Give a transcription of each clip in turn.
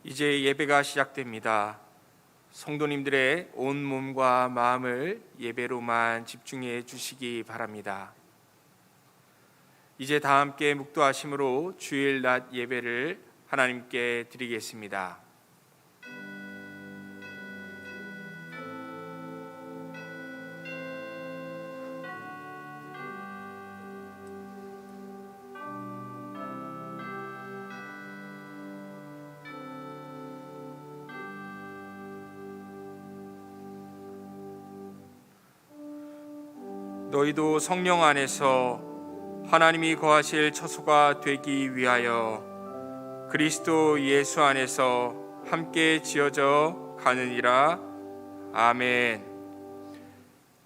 이제 예배가 시작됩니다. 성도님들의 온 몸과 마음을 예배로만 집중해 주시기 바랍니다. 이제 다 함께 묵도하심으로 주일 낮 예배를 하나님께 드리겠습니다. 너희도 성령 안에서 하나님이 거하실 처소가 되기 위하여 그리스도 예수 안에서 함께 지어져 가느니라. 아멘.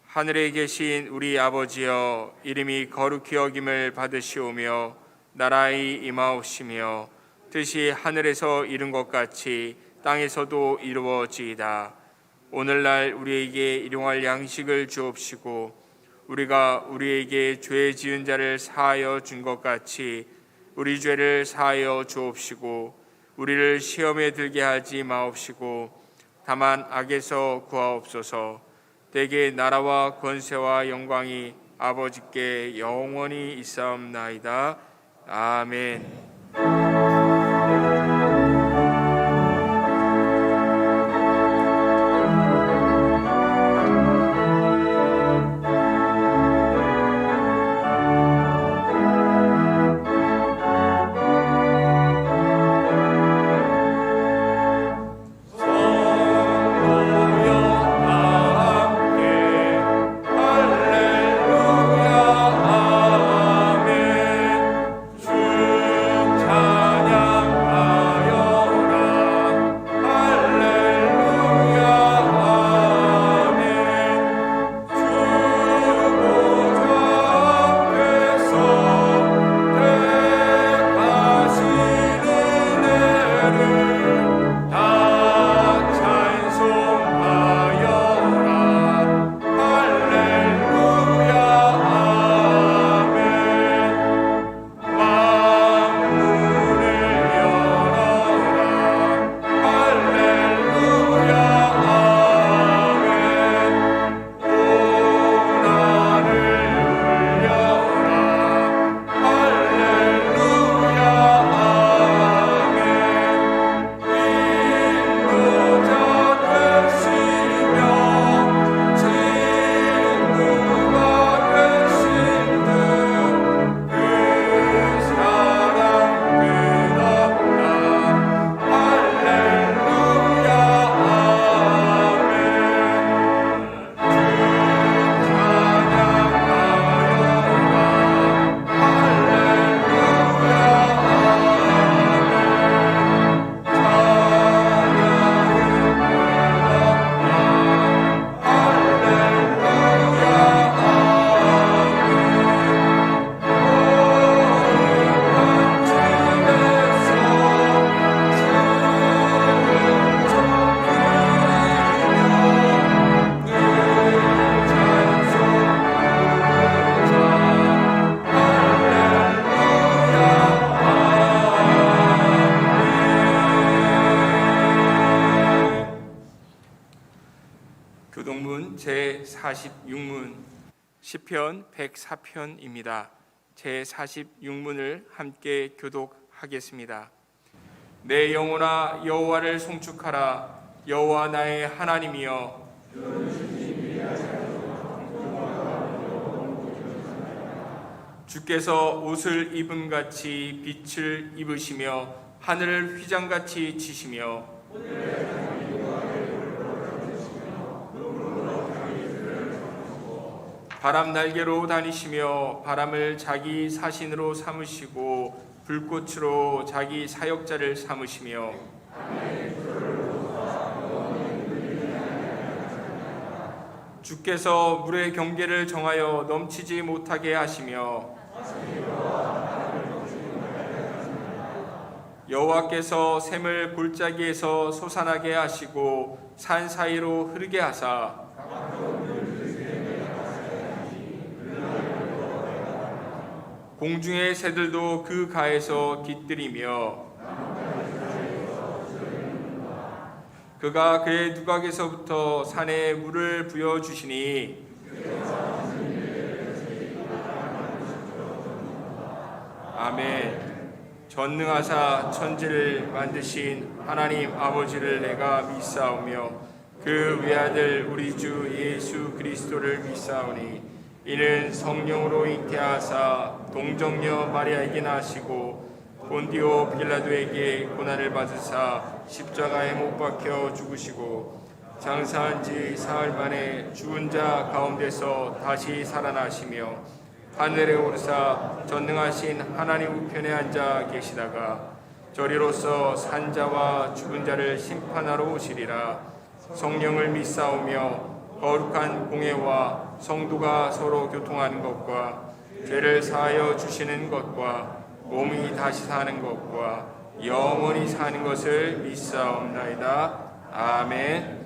하늘에 계신 우리 아버지여, 이름이 거룩히 여김을 받으시오며 나라의 임하옵시며 뜻이 하늘에서 이룬 것 같이 땅에서도 이루어지이다. 오늘날 우리에게 일용할 양식을 주옵시고 우리가 우리에게 죄 지은 자를 사하여 준 것 같이 우리 죄를 사하여 주옵시고 우리를 시험에 들게 하지 마옵시고 다만 악에서 구하옵소서. 대개 나라와 권세와 영광이 아버지께 영원히 있사옵나이다. 아멘. 교동문 제46문 시편 104편입니다. 제46문을 함께 교독하겠습니다. 내 영혼아 여호와를 송축하라. 여호와 나의 하나님이여, 주께서 옷을 입음같이 빛을 입으시며 하늘을 휘장같이 치시며 바람 날개로 다니시며 바람을 자기 사신으로 삼으시고 불꽃으로 자기 사역자를 삼으시며 주께서 물의 경계를 정하여 넘치지 못하게 하시며 여호와께서 샘을 골짜기에서 솟아나게 하시고 산 사이로 흐르게 하사 공중의 새들도 그 가에서 깃들이며 그가 그의 누각에서부터 산에 물을 부어주시니 아멘. 전능하사 천지를 만드신 하나님 아버지를 내가 믿사오며 그 외아들 우리 주 예수 그리스도를 믿사오니 이는 성령으로 잉태하사 동정녀 마리아에게 나시고 본디오 빌라도에게 고난을 받으사 십자가에 못 박혀 죽으시고 장사한 지 사흘 만에 죽은 자 가운데서 다시 살아나시며 하늘에 오르사 전능하신 하나님 우편에 앉아 계시다가 저리로서 산자와 죽은 자를 심판하러 오시리라. 성령을 믿사오며 거룩한 공회와 성도가 서로 교통하는 것과 죄를 사하여 주시는 것과 몸이 다시 사는 것과 영원히 사는 것을 믿사옵나이다. 아멘.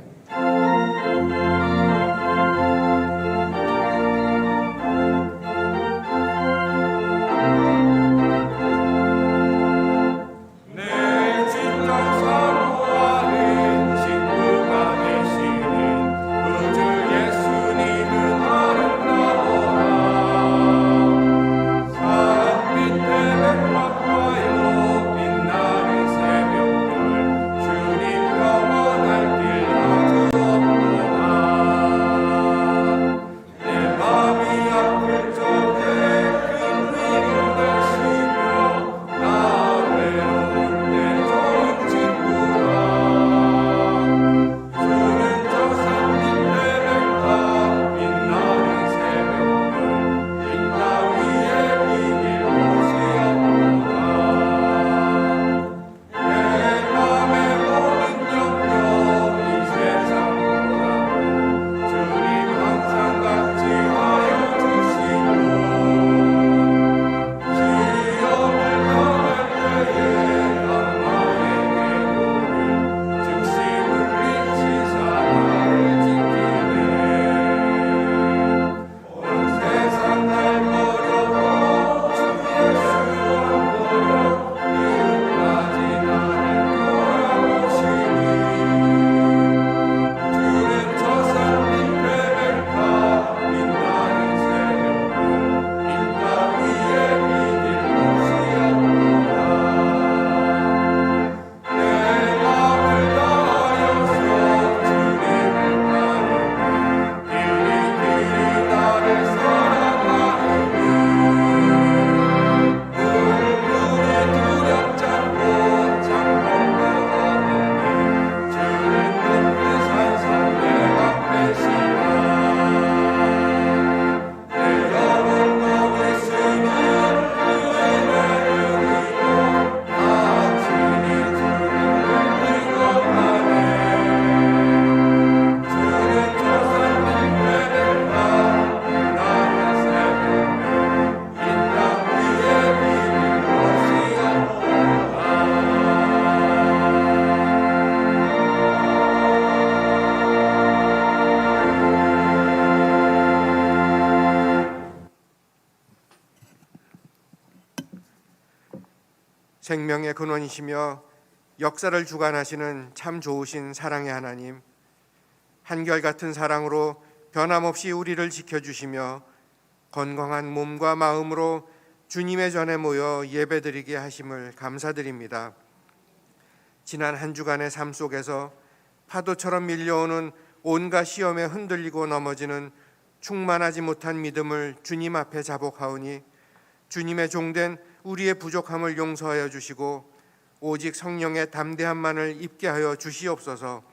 생명의 근원이시며 역사를 주관하시는 참 좋으신 사랑의 하나님, 한결같은 사랑으로 변함없이 우리를 지켜주시며 건강한 몸과 마음으로 주님의 전에 모여 예배드리게 하심을 감사드립니다. 지난 한 주간의 삶 속에서 파도처럼 밀려오는 온갖 시험에 흔들리고 넘어지는 충만하지 못한 믿음을 주님 앞에 자복하오니 주님의 종된 우리의 부족함을 용서하여 주시고 오직 성령의 담대함만을 입게 하여 주시옵소서.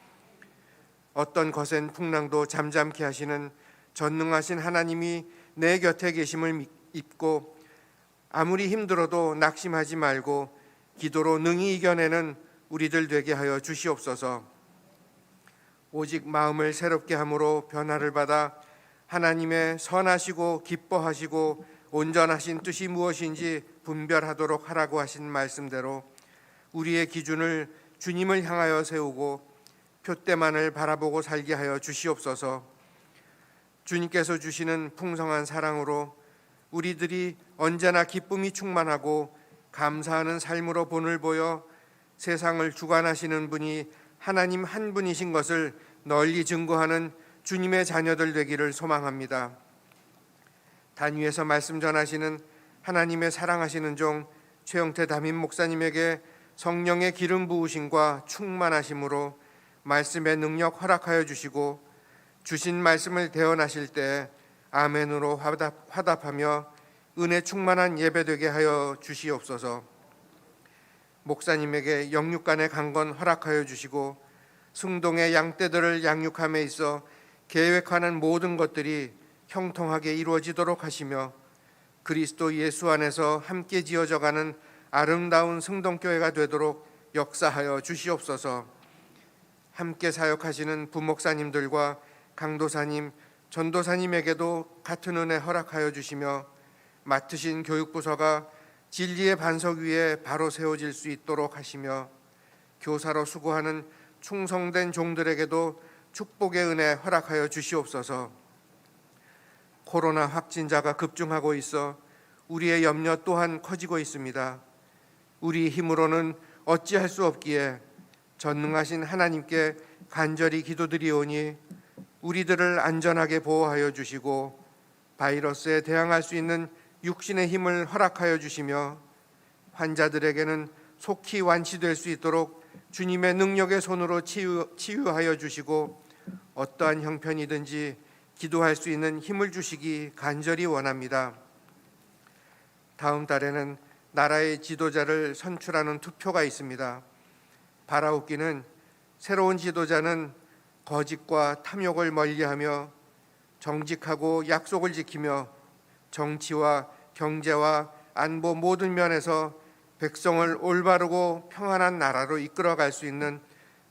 어떤 거센 풍랑도 잠잠케 하시는 전능하신 하나님이 내 곁에 계심을 믿고 아무리 힘들어도 낙심하지 말고 기도로 능히 이겨내는 우리들 되게 하여 주시옵소서. 오직 마음을 새롭게 함으로 변화를 받아 하나님의 선하시고 기뻐하시고 온전하신 뜻이 무엇인지 분별하도록 하라고 하신 말씀대로 우리의 기준을 주님을 향하여 세우고 표대만을 바라보고 살게 하여 주시옵소서. 주님께서 주시는 풍성한 사랑으로 우리들이 언제나 기쁨이 충만하고 감사하는 삶으로 본을 보여 세상을 주관하시는 분이 하나님 한 분이신 것을 널리 증거하는 주님의 자녀들 되기를 소망합니다. 단위에서 말씀 전하시는 하나님의 사랑하시는 종 최영태 담임 목사님에게 성령의 기름 부으심과 충만하심으로 말씀의 능력 허락하여 주시고, 주신 말씀을 대언하실 때 아멘으로 화답하며 은혜 충만한 예배되게 하여 주시옵소서. 목사님에게 영육간의 강건 허락하여 주시고, 승동의 양떼들을 양육함에 있어 계획하는 모든 것들이 형통하게 이루어지도록 하시며, 그리스도 예수 안에서 함께 지어져가는 아름다운 승동교회가 되도록 역사하여 주시옵소서. 함께 사역하시는 부목사님들과 강도사님, 전도사님에게도 같은 은혜 허락하여 주시며, 맡으신 교육부서가 진리의 반석 위에 바로 세워질 수 있도록 하시며, 교사로 수고하는 충성된 종들에게도 축복의 은혜 허락하여 주시옵소서. 코로나 확진자가 급증하고 있어 우리의 염려 또한 커지고 있습니다. 우리 힘으로는 어찌할 수 없기에 전능하신 하나님께 간절히 기도드리오니 우리들을 안전하게 보호하여 주시고 바이러스에 대항할 수 있는 육신의 힘을 허락하여 주시며, 환자들에게는 속히 완치될 수 있도록 주님의 능력의 손으로 치유하여 주시고, 어떠한 형편이든지 기도할 수 있는 힘을 주시기 간절히 원합니다. 다음 달에는 나라의 지도자를 선출하는 투표가 있습니다. 바라옵기는 새로운 지도자는 거짓과 탐욕을 멀리하며 정직하고 약속을 지키며 정치와 경제와 안보 모든 면에서 백성을 올바르고 평안한 나라로 이끌어갈 수 있는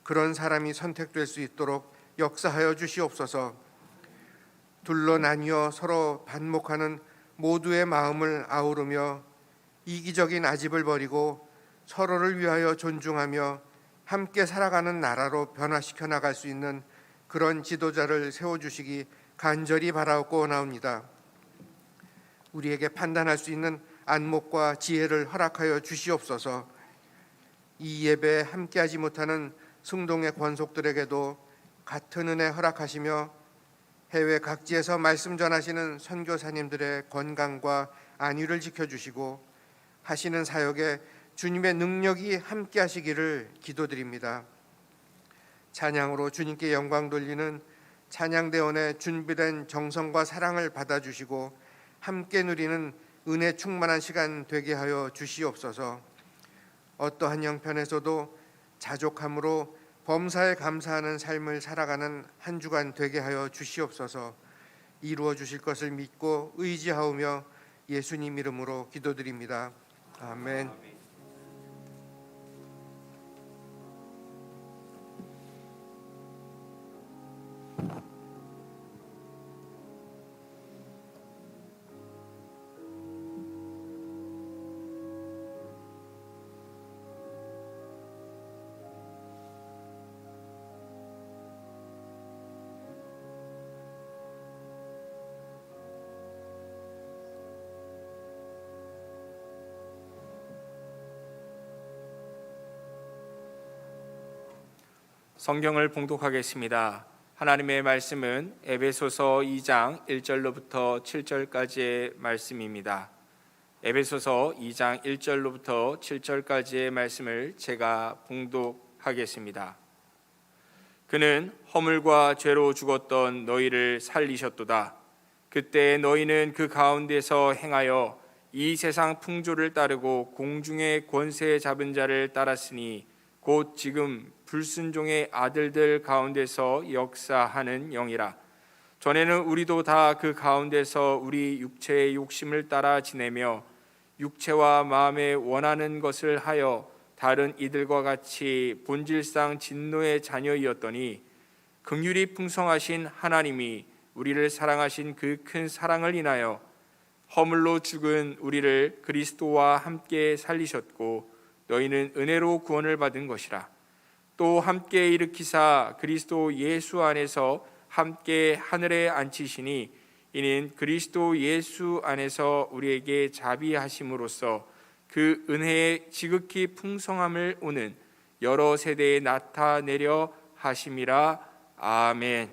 그런 사람이 선택될 수 있도록 역사하여 주시옵소서. 둘로 나뉘어 서로 반목하는 모두의 마음을 아우르며 이기적인 아집을 버리고 서로를 위하여 존중하며 함께 살아가는 나라로 변화시켜 나갈 수 있는 그런 지도자를 세워주시기 간절히 바라옵고 나옵니다. 우리에게 판단할 수 있는 안목과 지혜를 허락하여 주시옵소서. 이 예배에 함께하지 못하는 승동의 권속들에게도 같은 은혜 허락하시며, 해외 각지에서 말씀 전하시는 선교사님들의 건강과 안위를 지켜주시고 하시는 사역에 주님의 능력이 함께하시기를 기도드립니다. 찬양으로 주님께 영광 돌리는 찬양대원의 준비된 정성과 사랑을 받아주시고 함께 누리는 은혜 충만한 시간 되게 하여 주시옵소서. 어떠한 형편에서도 자족함으로 범사에 감사하는 삶을 살아가는 한 주간 되게 하여 주시옵소서. 이루어 주실 것을 믿고 의지하오며 예수님 이름으로 기도드립니다. 아멘. 성경을 봉독하겠습니다. 하나님의 말씀은 에베소서 2장 1절로부터 7절까지의 말씀입니다. 에베소서 2장 1절로부터 7절까지의 말씀을 제가 봉독하겠습니다. 그는 허물과 죄로 죽었던 너희를 살리셨도다. 그때 너희는 그 가운데서 행하여 이 세상 풍조를 따르고 공중의 권세 잡은 자를 따랐으니 곧 지금 불순종의 아들들 가운데서 역사하는 영이라. 전에는 우리도 다 그 가운데서 우리 육체의 욕심을 따라 지내며 육체와 마음에 원하는 것을 하여 다른 이들과 같이 본질상 진노의 자녀이었더니 긍휼이 풍성하신 하나님이 우리를 사랑하신 그 큰 사랑을 인하여 허물로 죽은 우리를 그리스도와 함께 살리셨고 너희는 은혜로 구원을 받은 것이라. 또 함께 일으키사 그리스도 예수 안에서 함께 하늘에 앉히시니 이는 그리스도 예수 안에서 우리에게 자비하심으로써 그 은혜의 지극히 풍성함을 오는 여러 세대에 나타내려 하심이라. 아멘.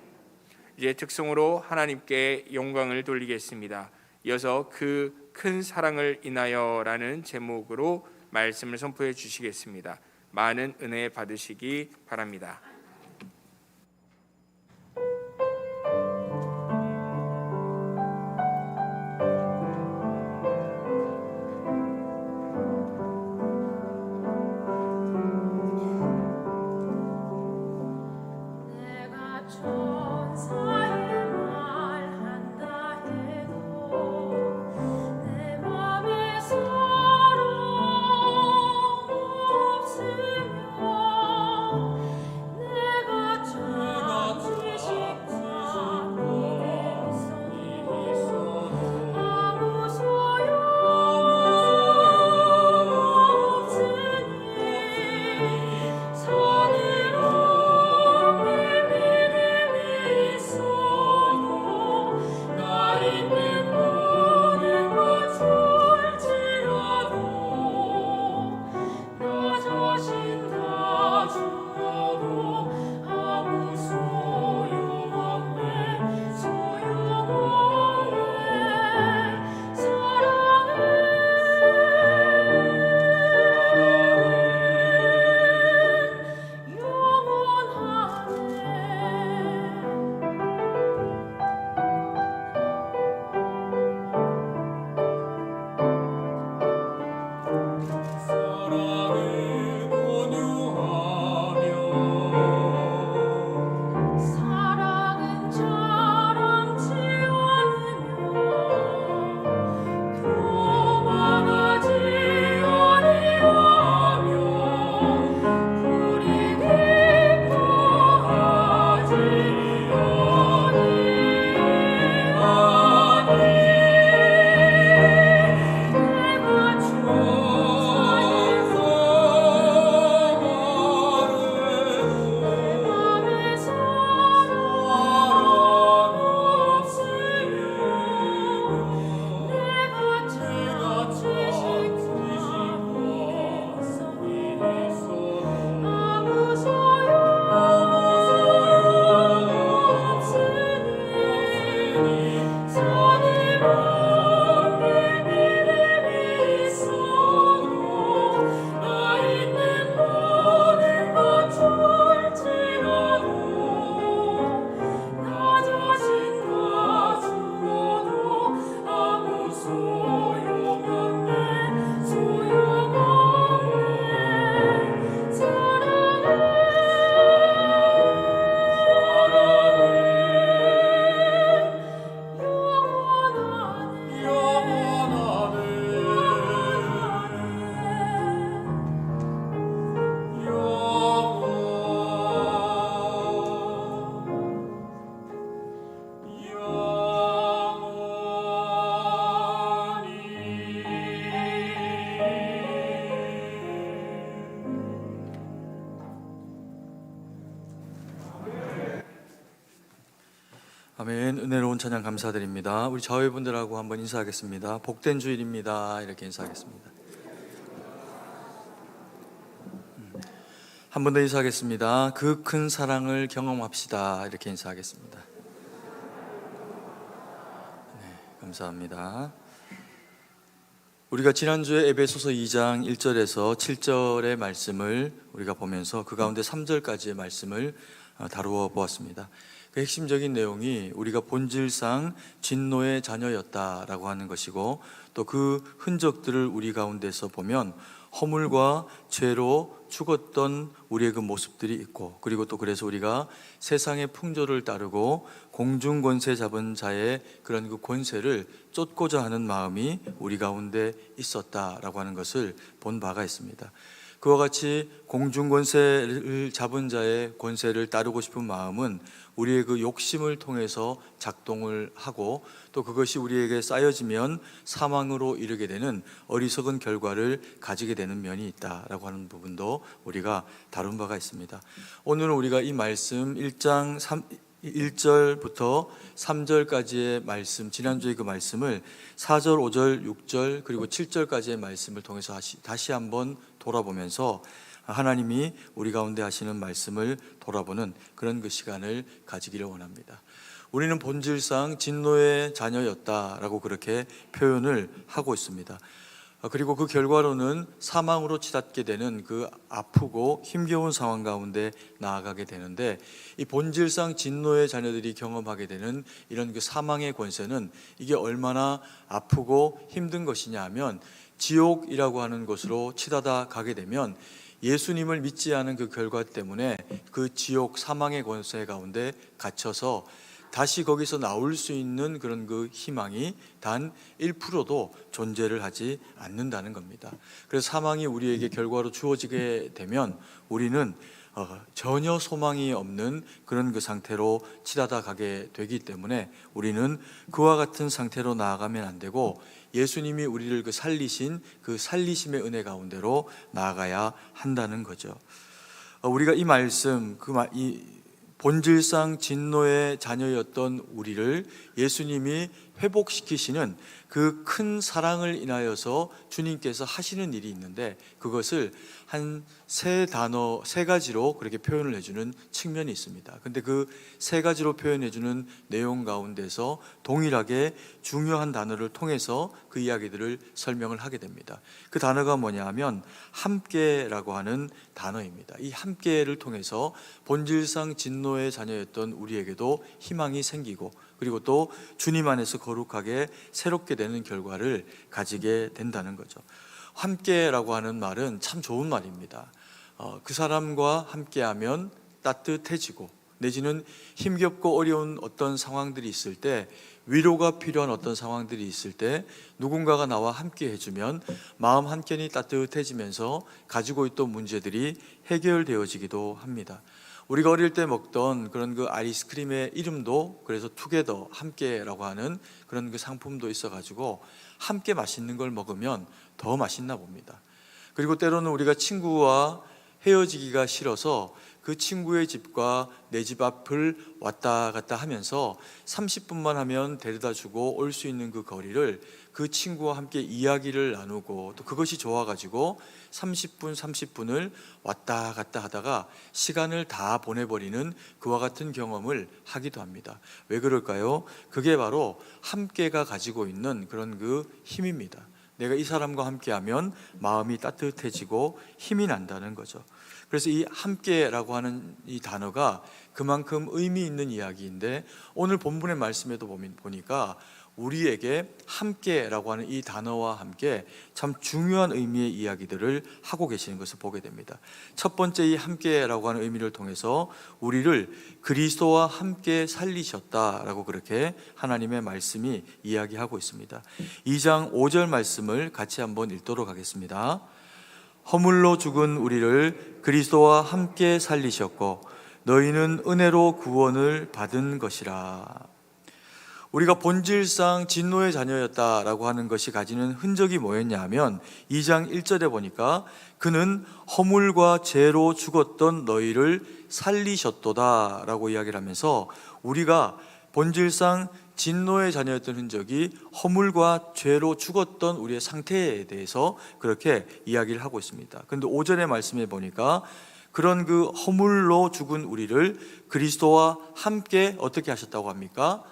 이제 특송으로 하나님께 영광을 돌리겠습니다. 이어서 그 큰 사랑을 인하여라는 제목으로 말씀을 선포해 주시겠습니다. 많은 은혜 받으시기 바랍니다. 내가 천사의 말한다 해도 내 맘에 사랑 없으면 내가 잠시 식사 있어도 아무 소용 없으니 산으로 믿음이 있어도 나 있는 모든 것 줄지라도 나 자신 다 주어도 아무 소용없네 사랑은 사랑은 온유하며 사랑은 자랑치 않으며 교만하지 아니하며 불이 기뻐하지 아니하니 내가 아멘. 은혜로운 찬양 감사드립니다. 우리 자회분들하고 한번 인사하겠습니다. 복된 주일입니다. 이렇게 인사하겠습니다. 한 번 더 인사하겠습니다. 그 큰 사랑을 경험합시다. 이렇게 인사하겠습니다. 네, 감사합니다. 우리가 지난주에 에베소서 2장 1절에서 7절의 말씀을 우리가 보면서 그 가운데 3절까지의 말씀을 다루어 보았습니다. 그 핵심적인 내용이 우리가 본질상 진노의 자녀였다라고 하는 것이고, 또 그 흔적들을 우리 가운데서 보면 허물과 죄로 죽었던 우리의 그 모습들이 있고, 그리고 또 그래서 우리가 세상의 풍조를 따르고 공중 권세 잡은 자의 그런 그 권세를 쫓고자 하는 마음이 우리 가운데 있었다라고 하는 것을 본 바가 있습니다. 그와 같이 공중 권세를 잡은 자의 권세를 따르고 싶은 마음은 우리의 그 욕심을 통해서 작동을 하고, 또 그것이 우리에게 쌓여지면 사망으로 이르게 되는 어리석은 결과를 가지게 되는 면이 있다라고 하는 부분도 우리가 다룬 바가 있습니다. 오늘은 우리가 이 말씀 1장 1절부터 3절까지의 말씀, 지난주의 그 말씀을 4절, 5절, 6절 그리고 7절까지의 말씀을 통해서 다시 한번 돌아보면서 하나님이 우리 가운데 하시는 말씀을 돌아보는 그런 그 시간을 가지기를 원합니다. 우리는 본질상 진노의 자녀였다라고 그렇게 표현을 하고 있습니다. 그리고 그 결과로는 사망으로 치닫게 되는 그 아프고 힘겨운 상황 가운데 나아가게 되는데, 이 본질상 진노의 자녀들이 경험하게 되는 이런 그 사망의 권세는 이게 얼마나 아프고 힘든 것이냐 하면, 지옥이라고 하는 곳으로 치닫아 가게 되면 예수님을 믿지 않은 그 결과 때문에 그 지옥 사망의 권세 가운데 갇혀서 다시 거기서 나올 수 있는 그런 그 희망이 단 1%도 존재를 하지 않는다는 겁니다. 그래서 사망이 우리에게 결과로 주어지게 되면 우리는 전혀 소망이 없는 그런 그 상태로 치닫아 가게 되기 때문에 우리는 그와 같은 상태로 나아가면 안 되고, 예수님이 우리를 그 살리신 그 살리심의 은혜 가운데로 나아가야 한다는 거죠. 우리가 이 말씀, 이 본질상 진노의 자녀였던 우리를 예수님이 회복시키시는 그 큰 사랑을 인하여서 주님께서 하시는 일이 있는데, 그것을 한 세 가지로 그렇게 표현을 해주는 측면이 있습니다. 근데 그 세 가지로 표현해주는 내용 가운데서 동일하게 중요한 단어를 통해서 그 이야기들을 설명을 하게 됩니다. 그 단어가 뭐냐 하면 함께라고 하는 단어입니다. 이 함께를 통해서 본질상 진노의 자녀였던 우리에게도 희망이 생기고, 그리고 또 주님 안에서 거룩하게 새롭게 되는 결과를 가지게 된다는 거죠. 함께라고 하는 말은 참 좋은 말입니다. 그 사람과 함께하면 따뜻해지고, 내지는 힘겹고 어려운 어떤 상황들이 있을 때, 위로가 필요한 어떤 상황들이 있을 때 누군가가 나와 함께 해주면 마음 한켠이 따뜻해지면서 가지고 있던 문제들이 해결되어지기도 합니다. 우리가 어릴 때 먹던 그런 그 아이스크림의 이름도 그래서 투게더, 함께라고 하는 그런 그 상품도 있어가지고 함께 맛있는 걸 먹으면 더 맛있나 봅니다. 그리고 때로는 우리가 친구와 헤어지기가 싫어서 그 친구의 집과 내 집 앞을 왔다 갔다 하면서 30분만 하면 데려다 주고 올 수 있는 그 거리를 그 친구와 함께 이야기를 나누고, 또 그것이 좋아가지고 30분을 왔다 갔다 하다가 시간을 다 보내버리는 그와 같은 경험을 하기도 합니다. 왜 그럴까요? 그게 바로 함께가 가지고 있는 그런 그 힘입니다. 내가 이 사람과 함께하면 마음이 따뜻해지고 힘이 난다는 거죠. 그래서 이 함께라고 하는 이 단어가 그만큼 의미 있는 이야기인데, 오늘 본문의 말씀에도 보니까 우리에게 함께라고 하는 이 단어와 함께 참 중요한 의미의 이야기들을 하고 계시는 것을 보게 됩니다. 첫 번째, 이 함께라고 하는 의미를 통해서 우리를 그리스도와 함께 살리셨다라고 그렇게 하나님의 말씀이 이야기하고 있습니다. 2장 5절 말씀을 같이 한번 읽도록 하겠습니다. 허물로 죽은 우리를 그리스도와 함께 살리셨고 너희는 은혜로 구원을 받은 것이라. 우리가 본질상 진노의 자녀였다라고 하는 것이 가지는 흔적이 뭐였냐 하면 2장 1절에 보니까 그는 허물과 죄로 죽었던 너희를 살리셨도다 라고 이야기를 하면서, 우리가 본질상 진노의 자녀였던 흔적이 허물과 죄로 죽었던 우리의 상태에 대해서 그렇게 이야기를 하고 있습니다. 그런데 5절의 말씀에 보니까 그런 그 허물로 죽은 우리를 그리스도와 함께 어떻게 하셨다고 합니까?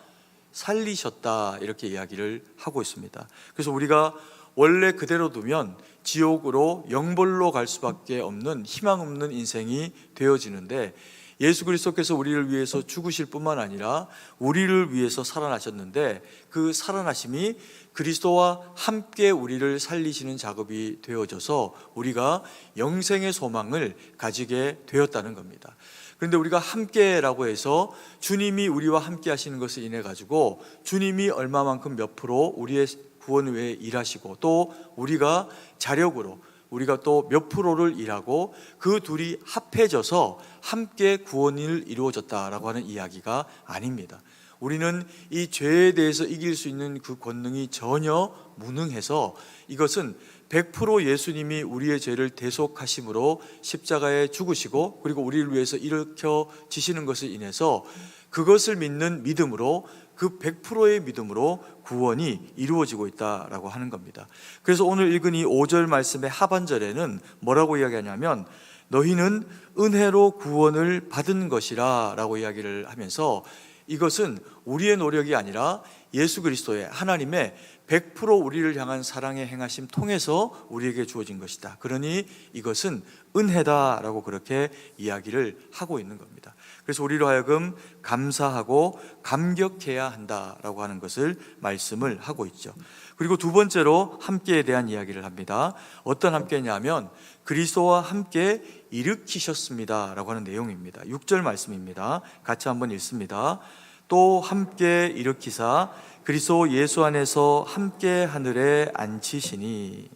살리셨다, 이렇게 이야기를 하고 있습니다. 그래서 우리가 원래 그대로 두면 지옥으로 영벌로 갈 수밖에 없는 희망 없는 인생이 되어지는데, 예수 그리스도께서 우리를 위해서 죽으실 뿐만 아니라 우리를 위해서 살아나셨는데, 그 살아나심이 그리스도와 함께 우리를 살리시는 작업이 되어져서 우리가 영생의 소망을 가지게 되었다는 겁니다. 그런데 우리가 함께라고 해서 주님이 우리와 함께 하시는 것을 인해 가지고 주님이 얼마만큼 몇 프로 우리의 구원 외에 일하시고, 또 우리가 자력으로 우리가 또 몇 프로를 일하고 그 둘이 합해져서 함께 구원이 이루어졌다라고 하는 이야기가 아닙니다. 우리는 이 죄에 대해서 이길 수 있는 그 권능이 전혀 무능해서, 이것은 100% 예수님이 우리의 죄를 대속하심으로 십자가에 죽으시고 그리고 우리를 위해서 일으켜지시는 것을 인해서 그것을 믿는 믿음으로, 그 100%의 믿음으로 구원이 이루어지고 있다라고 하는 겁니다. 그래서 오늘 읽은 이 5절 말씀의 하반절에는 뭐라고 이야기하냐면, 너희는 은혜로 구원을 받은 것이라 라고 이야기를 하면서 이것은 우리의 노력이 아니라 예수 그리스도의 하나님의 100% 우리를 향한 사랑의 행하심 통해서 우리에게 주어진 것이다. 그러니 이것은 은혜다라고 그렇게 이야기를 하고 있는 겁니다. 그래서 우리로 하여금 감사하고 감격해야 한다라고 하는 것을 말씀을 하고 있죠. 그리고 두 번째로 함께에 대한 이야기를 합니다. 어떤 함께냐면 그리스도와 함께 일으키셨습니다라고 하는 내용입니다. 6절 말씀입니다. 같이 한번 읽습니다. 또 함께 일으키사 그리스도 예수 안에서 함께 하늘에 앉히시니.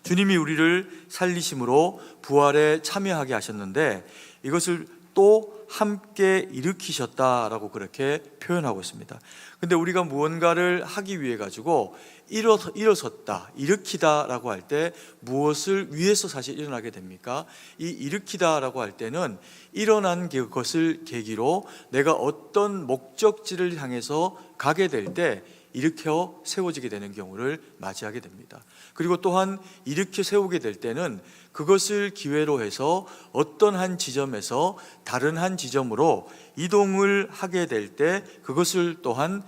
주님이 우리를 살리심으로 부활에 참여하게 하셨는데 이것을 또 함께 일으키셨다라고 그렇게 표현하고 있습니다. 근데 우리가 무언가를 하기 위해 가지고 일어섰다, 일으키다라고 할 때 무엇을 위해서 사실 일어나게 됩니까? 이 일으키다라고 할 때는 일어난 것을 계기로 내가 어떤 목적지를 향해서 가게 될 때 일으켜 세워지게 되는 경우를 맞이하게 됩니다. 그리고 또한 일으켜 세우게 될 때는 그것을 기회로 해서 어떤 한 지점에서 다른 한 지점으로 이동을 하게 될 때 그것을 또한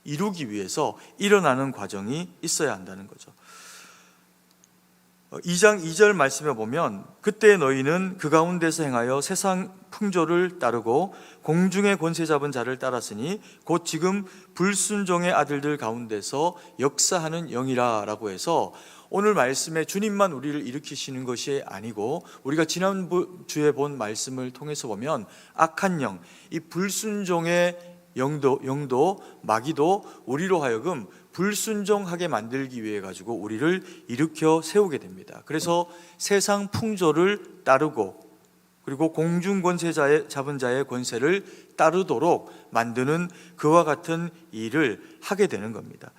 이루기 위해서 일어나는 과정이 있어야 한다는 거죠. 2장 2절 말씀에 보면 그때 너희는 그 가운데서 행하여 세상 풍조를 따르고 공중의 권세 잡은 자를 따랐으니 곧 지금 불순종의 아들들 가운데서 역사하는 영이라 라고 해서 오늘 말씀에 주님만 우리를 일으키시는 것이 아니고 우리가 지난주에 본 말씀을 통해서 보면 악한 영, 이 불순종의 영도 마귀도 우리로 하여금 불순종하게 만들기 위해 가지고 우리를 일으켜 세우게 됩니다. 그래서 세상 풍조를 따르고 그리고 공중 권세 잡은 자의 권세를 따르도록 만드는 그와 같은 일을 하게 되는 겁니다.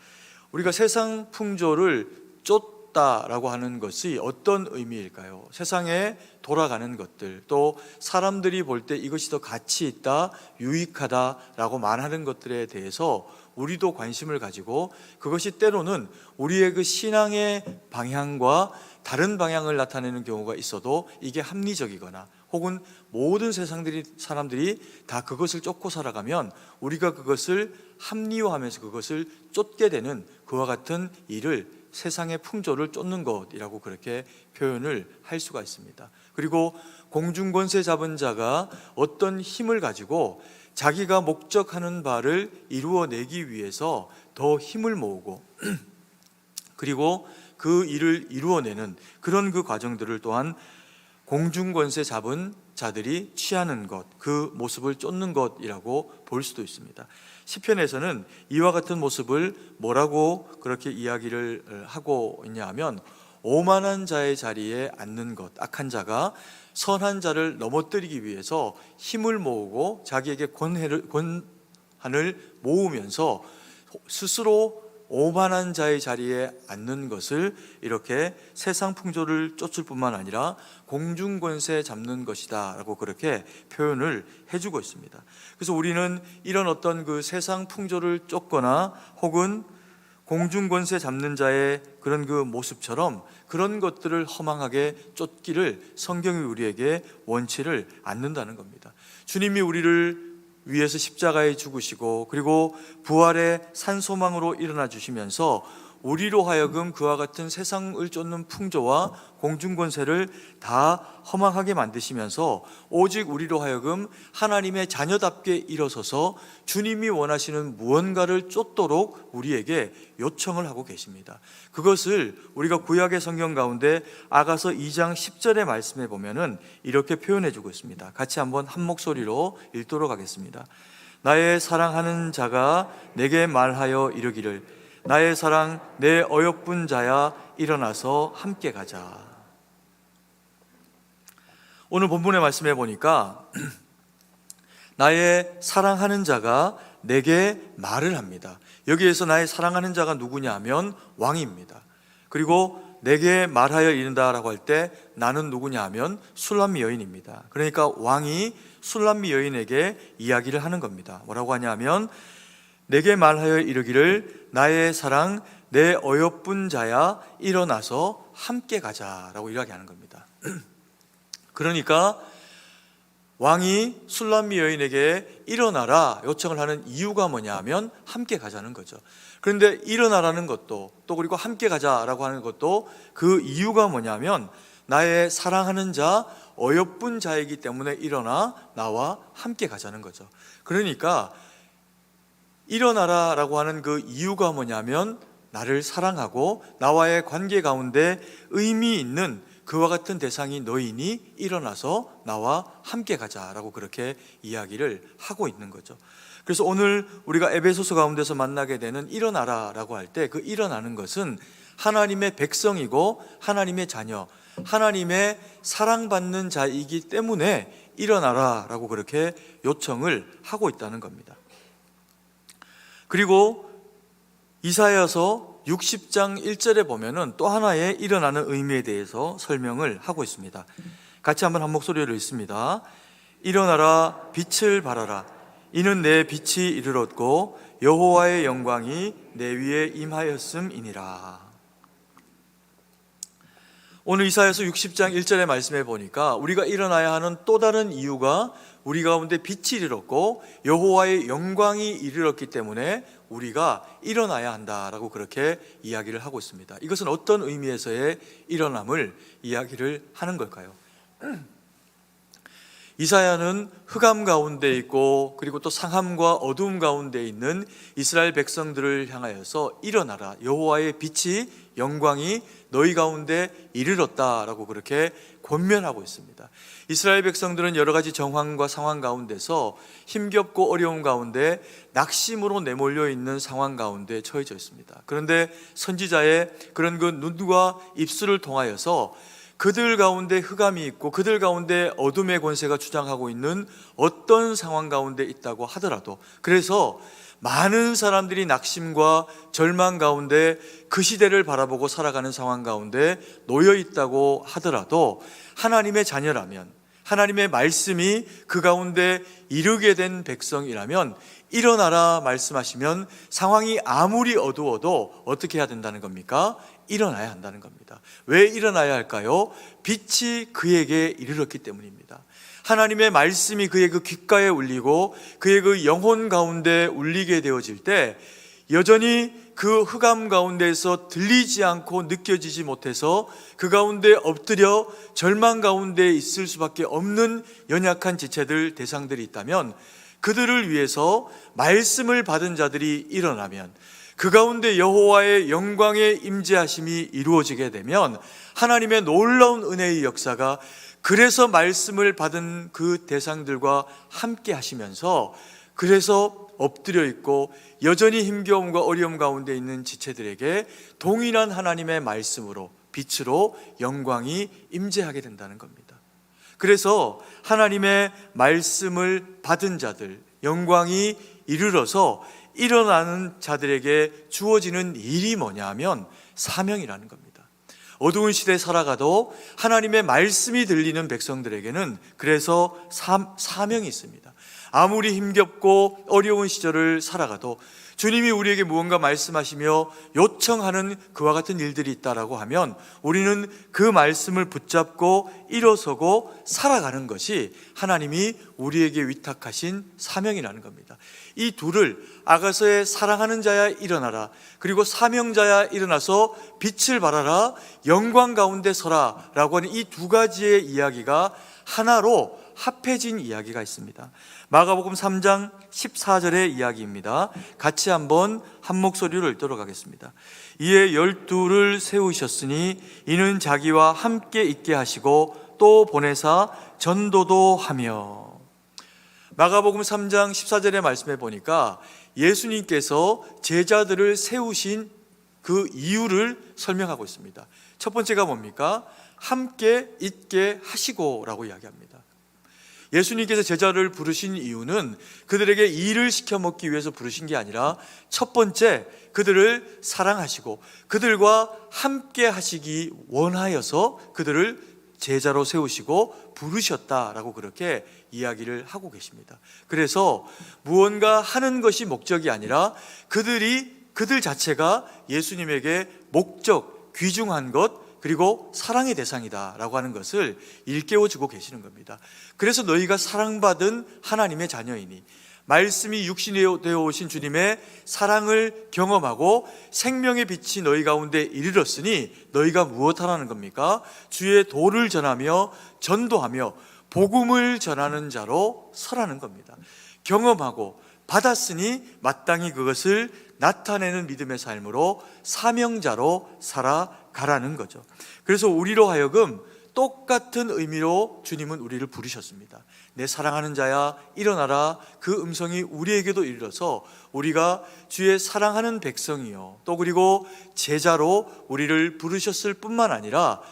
우리가 세상 풍조를 쫓다라고 하는 것이 어떤 의미일까요? 세상에 돌아가는 것들, 또 사람들이 볼 때 이것이 더 가치 있다, 유익하다라고 말하는 것들에 대해서 우리도 관심을 가지고 그것이 때로는 우리의 그 신앙의 방향과 다른 방향을 나타내는 경우가 있어도 이게 합리적이거나 혹은 모든 사람들이 다 그것을 쫓고 살아가면 우리가 그것을 합리화하면서 그것을 쫓게 되는 그와 같은 일을 세상의 풍조를 쫓는 것이라고 그렇게 표현을 할 수가 있습니다. 그리고 공중권세 잡은 자가 어떤 힘을 가지고 자기가 목적하는 바를 이루어내기 위해서 더 힘을 모으고 그리고 그 일을 이루어내는 그런 그 과정들을 또한 공중권세 잡은 자들이 취하는 것, 그 모습을 쫓는 것이라고 볼 수도 있습니다. 시편에서는 이와 같은 모습을 뭐라고 그렇게 이야기를 하고 있냐 하면 오만한 자의 자리에 앉는 것, 악한 자가 선한 자를 넘어뜨리기 위해서 힘을 모으고 자기에게 권한을 모으면서 스스로 오만한 자의 자리에 앉는 것을 이렇게 세상 풍조를 쫓을 뿐만 아니라 공중권세 잡는 것이다 라고 그렇게 표현을 해주고 있습니다. 그래서 우리는 이런 어떤 그 세상 풍조를 쫓거나 혹은 공중권세 잡는 자의 그런 그 모습처럼 그런 것들을 허망하게 쫓기를 성경이 우리에게 원치를 않는다는 겁니다. 주님이 우리를 위해서 십자가에 죽으시고 그리고 부활의 산소망으로 일어나 주시면서 우리로 하여금 그와 같은 세상을 쫓는 풍조와 공중권세를 다 허망하게 만드시면서 오직 우리로 하여금 하나님의 자녀답게 일어서서 주님이 원하시는 무언가를 쫓도록 우리에게 요청을 하고 계십니다. 그것을 우리가 구약의 성경 가운데 아가서 2장 10절의 말씀에 보면은 이렇게 표현해 주고 있습니다. 같이 한번 한 목소리로 읽도록 하겠습니다. 나의 사랑하는 자가 내게 말하여 이르기를 나의 사랑 내 어여쁜 자야 일어나서 함께 가자. 오늘 본문의 말씀해 보니까 나의 사랑하는 자가 내게 말을 합니다. 여기에서 나의 사랑하는 자가 누구냐 하면 왕입니다. 그리고 내게 말하여 이른다라고 할 때 나는 누구냐 하면 술람미 여인입니다. 그러니까 왕이 술람미 여인에게 이야기를 하는 겁니다. 뭐라고 하냐 하면 내게 말하여 이르기를 나의 사랑 내 어여쁜 자야 일어나서 함께 가자라고 이야기하는 겁니다. 그러니까 왕이 술람미 여인에게 일어나라 요청을 하는 이유가 뭐냐 하면 함께 가자는 거죠. 그런데 일어나라는 것도 또 그리고 함께 가자라고 하는 것도 그 이유가 뭐냐면 나의 사랑하는 자 어여쁜 자이기 때문에 일어나 나와 함께 가자는 거죠. 그러니까 일어나라라고 하는 그 이유가 뭐냐면 나를 사랑하고 나와의 관계 가운데 의미 있는 그와 같은 대상이 너희니 일어나서 나와 함께 가자라고 그렇게 이야기를 하고 있는 거죠. 그래서 오늘 우리가 에베소서 가운데서 만나게 되는 일어나라라고 할 때 그 일어나는 것은 하나님의 백성이고 하나님의 자녀, 하나님의 사랑받는 자이기 때문에 일어나라라고 그렇게 요청을 하고 있다는 겁니다. 그리고 이사야서 60장 1절에 보면은 또 하나의 일어나는 의미에 대해서 설명을 하고 있습니다. 같이 한번 한 목소리로 읽습니다. 일어나라 빛을 발하라 이는 내 빛이 이르렀고 여호와의 영광이 내 위에 임하였음이니라. 오늘 이사야서 60장 1절의 말씀에 보니까 우리가 일어나야 하는 또 다른 이유가 우리 가운데 빛이 이르렀고 여호와의 영광이 이르렀기 때문에 우리가 일어나야 한다라고 그렇게 이야기를 하고 있습니다. 이것은 어떤 의미에서의 일어남을 이야기를 하는 걸까요? 이사야는 흑암 가운데 있고 그리고 또 상함과 어두움 가운데 있는 이스라엘 백성들을 향하여서 일어나라 여호와의 빛이 영광이 너희 가운데 이르렀다라고 그렇게 권면하고 있습니다. 이스라엘 백성들은 여러 가지 정황과 상황 가운데서 힘겹고 어려운 가운데 낙심으로 내몰려 있는 상황 가운데 처해져 있습니다. 그런데 선지자의 그런 그 눈과 입술을 통하여서 그들 가운데 흑암이 있고 그들 가운데 어둠의 권세가 주장하고 있는 어떤 상황 가운데 있다고 하더라도, 그래서 많은 사람들이 낙심과 절망 가운데 그 시대를 바라보고 살아가는 상황 가운데 놓여 있다고 하더라도 하나님의 자녀라면, 하나님의 말씀이 그 가운데 이르게 된 백성이라면 일어나라 말씀하시면 상황이 아무리 어두워도 어떻게 해야 된다는 겁니까? 일어나야 한다는 겁니다. 왜 일어나야 할까요? 빛이 그에게 이르렀기 때문입니다. 하나님의 말씀이 그의 그 귓가에 울리고 그의 그 영혼 가운데 울리게 되어질 때 여전히 그 흑암 가운데에서 들리지 않고 느껴지지 못해서 그 가운데 엎드려 절망 가운데 있을 수밖에 없는 연약한 지체들, 대상들이 있다면 그들을 위해서 말씀을 받은 자들이 일어나면 그 가운데 여호와의 영광의 임재하심이 이루어지게 되면 하나님의 놀라운 은혜의 역사가 그래서 말씀을 받은 그 대상들과 함께 하시면서 그래서 엎드려 있고 여전히 힘겨움과 어려움 가운데 있는 지체들에게 동일한 하나님의 말씀으로 빛으로 영광이 임재하게 된다는 겁니다. 그래서 하나님의 말씀을 받은 자들, 영광이 이르러서 일어나는 자들에게 주어지는 일이 뭐냐면 사명이라는 겁니다. 어두운 시대에 살아가도 하나님의 말씀이 들리는 백성들에게는 그래서 사명이 있습니다. 아무리 힘겹고 어려운 시절을 살아가도 주님이 우리에게 무언가 말씀하시며 요청하는 그와 같은 일들이 있다라고 하면 우리는 그 말씀을 붙잡고 일어서고 살아가는 것이 하나님이 우리에게 위탁하신 사명이라는 겁니다. 이 둘을 아가서의 사랑하는 자야 일어나라, 그리고 사명자야 일어나서 빛을 발하라, 영광 가운데 서라 라고 하는 이 두 가지의 이야기가 하나로 합해진 이야기가 있습니다. 마가복음 3장 14절의 이야기입니다. 같이 한번 한 목소리로 읽도록 하겠습니다. 이에 12를 세우셨으니 이는 자기와 함께 있게 하시고 또 보내사 전도도 하며. 마가복음 3장 14절의 말씀에 보니까 예수님께서 제자들을 세우신 그 이유를 설명하고 있습니다. 첫 번째가 뭡니까? 함께 있게 하시고 라고 이야기합니다. 예수님께서 제자를 부르신 이유는 그들에게 일을 시켜 먹기 위해서 부르신 게 아니라 첫 번째, 그들을 사랑하시고 그들과 함께 하시기 원하여서 그들을 제자로 세우시고 부르셨다라고 그렇게 이야기를 하고 계십니다. 그래서 무언가 하는 것이 목적이 아니라 그들이 그들 자체가 예수님에게 목적, 귀중한 것, 그리고 사랑의 대상이다라고 하는 것을 일깨워주고 계시는 겁니다. 그래서 너희가 사랑받은 하나님의 자녀이니, 말씀이 육신이 되어 오신 주님의 사랑을 경험하고 생명의 빛이 너희 가운데 이르렀으니 너희가 무엇하라는 겁니까? 주의 도를 전하며 전도하며 복음을 전하는 자로 서라는 겁니다. 경험하고 받았으니 마땅히 그것을 나타내는 믿음의 삶으로 사명자로 살아가라는 거죠. 그래서 우리로 하여금 똑같은 의미로 주님은 우리를 부르셨습니다. 내 사랑하는 자야 일어나라. 그 음성이 우리에게도 이르러서 우리가 주의 사랑하는 백성이요, 또 그리고 제자로 우리를 부르셨을 뿐만 아니라,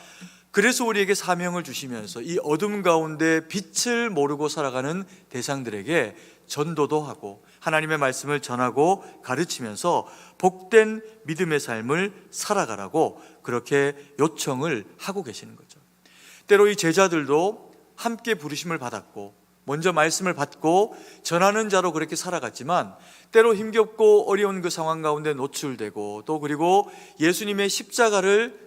그래서 우리에게 사명을 주시면서 이 어둠 가운데 빛을 모르고 살아가는 대상들에게 전도도 하고 하나님의 말씀을 전하고 가르치면서 복된 믿음의 삶을 살아가라고 그렇게 요청을 하고 계시는 거죠. 때로 이 제자들도 함께 부르심을 받았고 먼저 말씀을 받고 전하는 자로 그렇게 살아갔지만, 때로 힘겹고 어려운 그 상황 가운데 노출되고, 또 그리고 예수님의 십자가를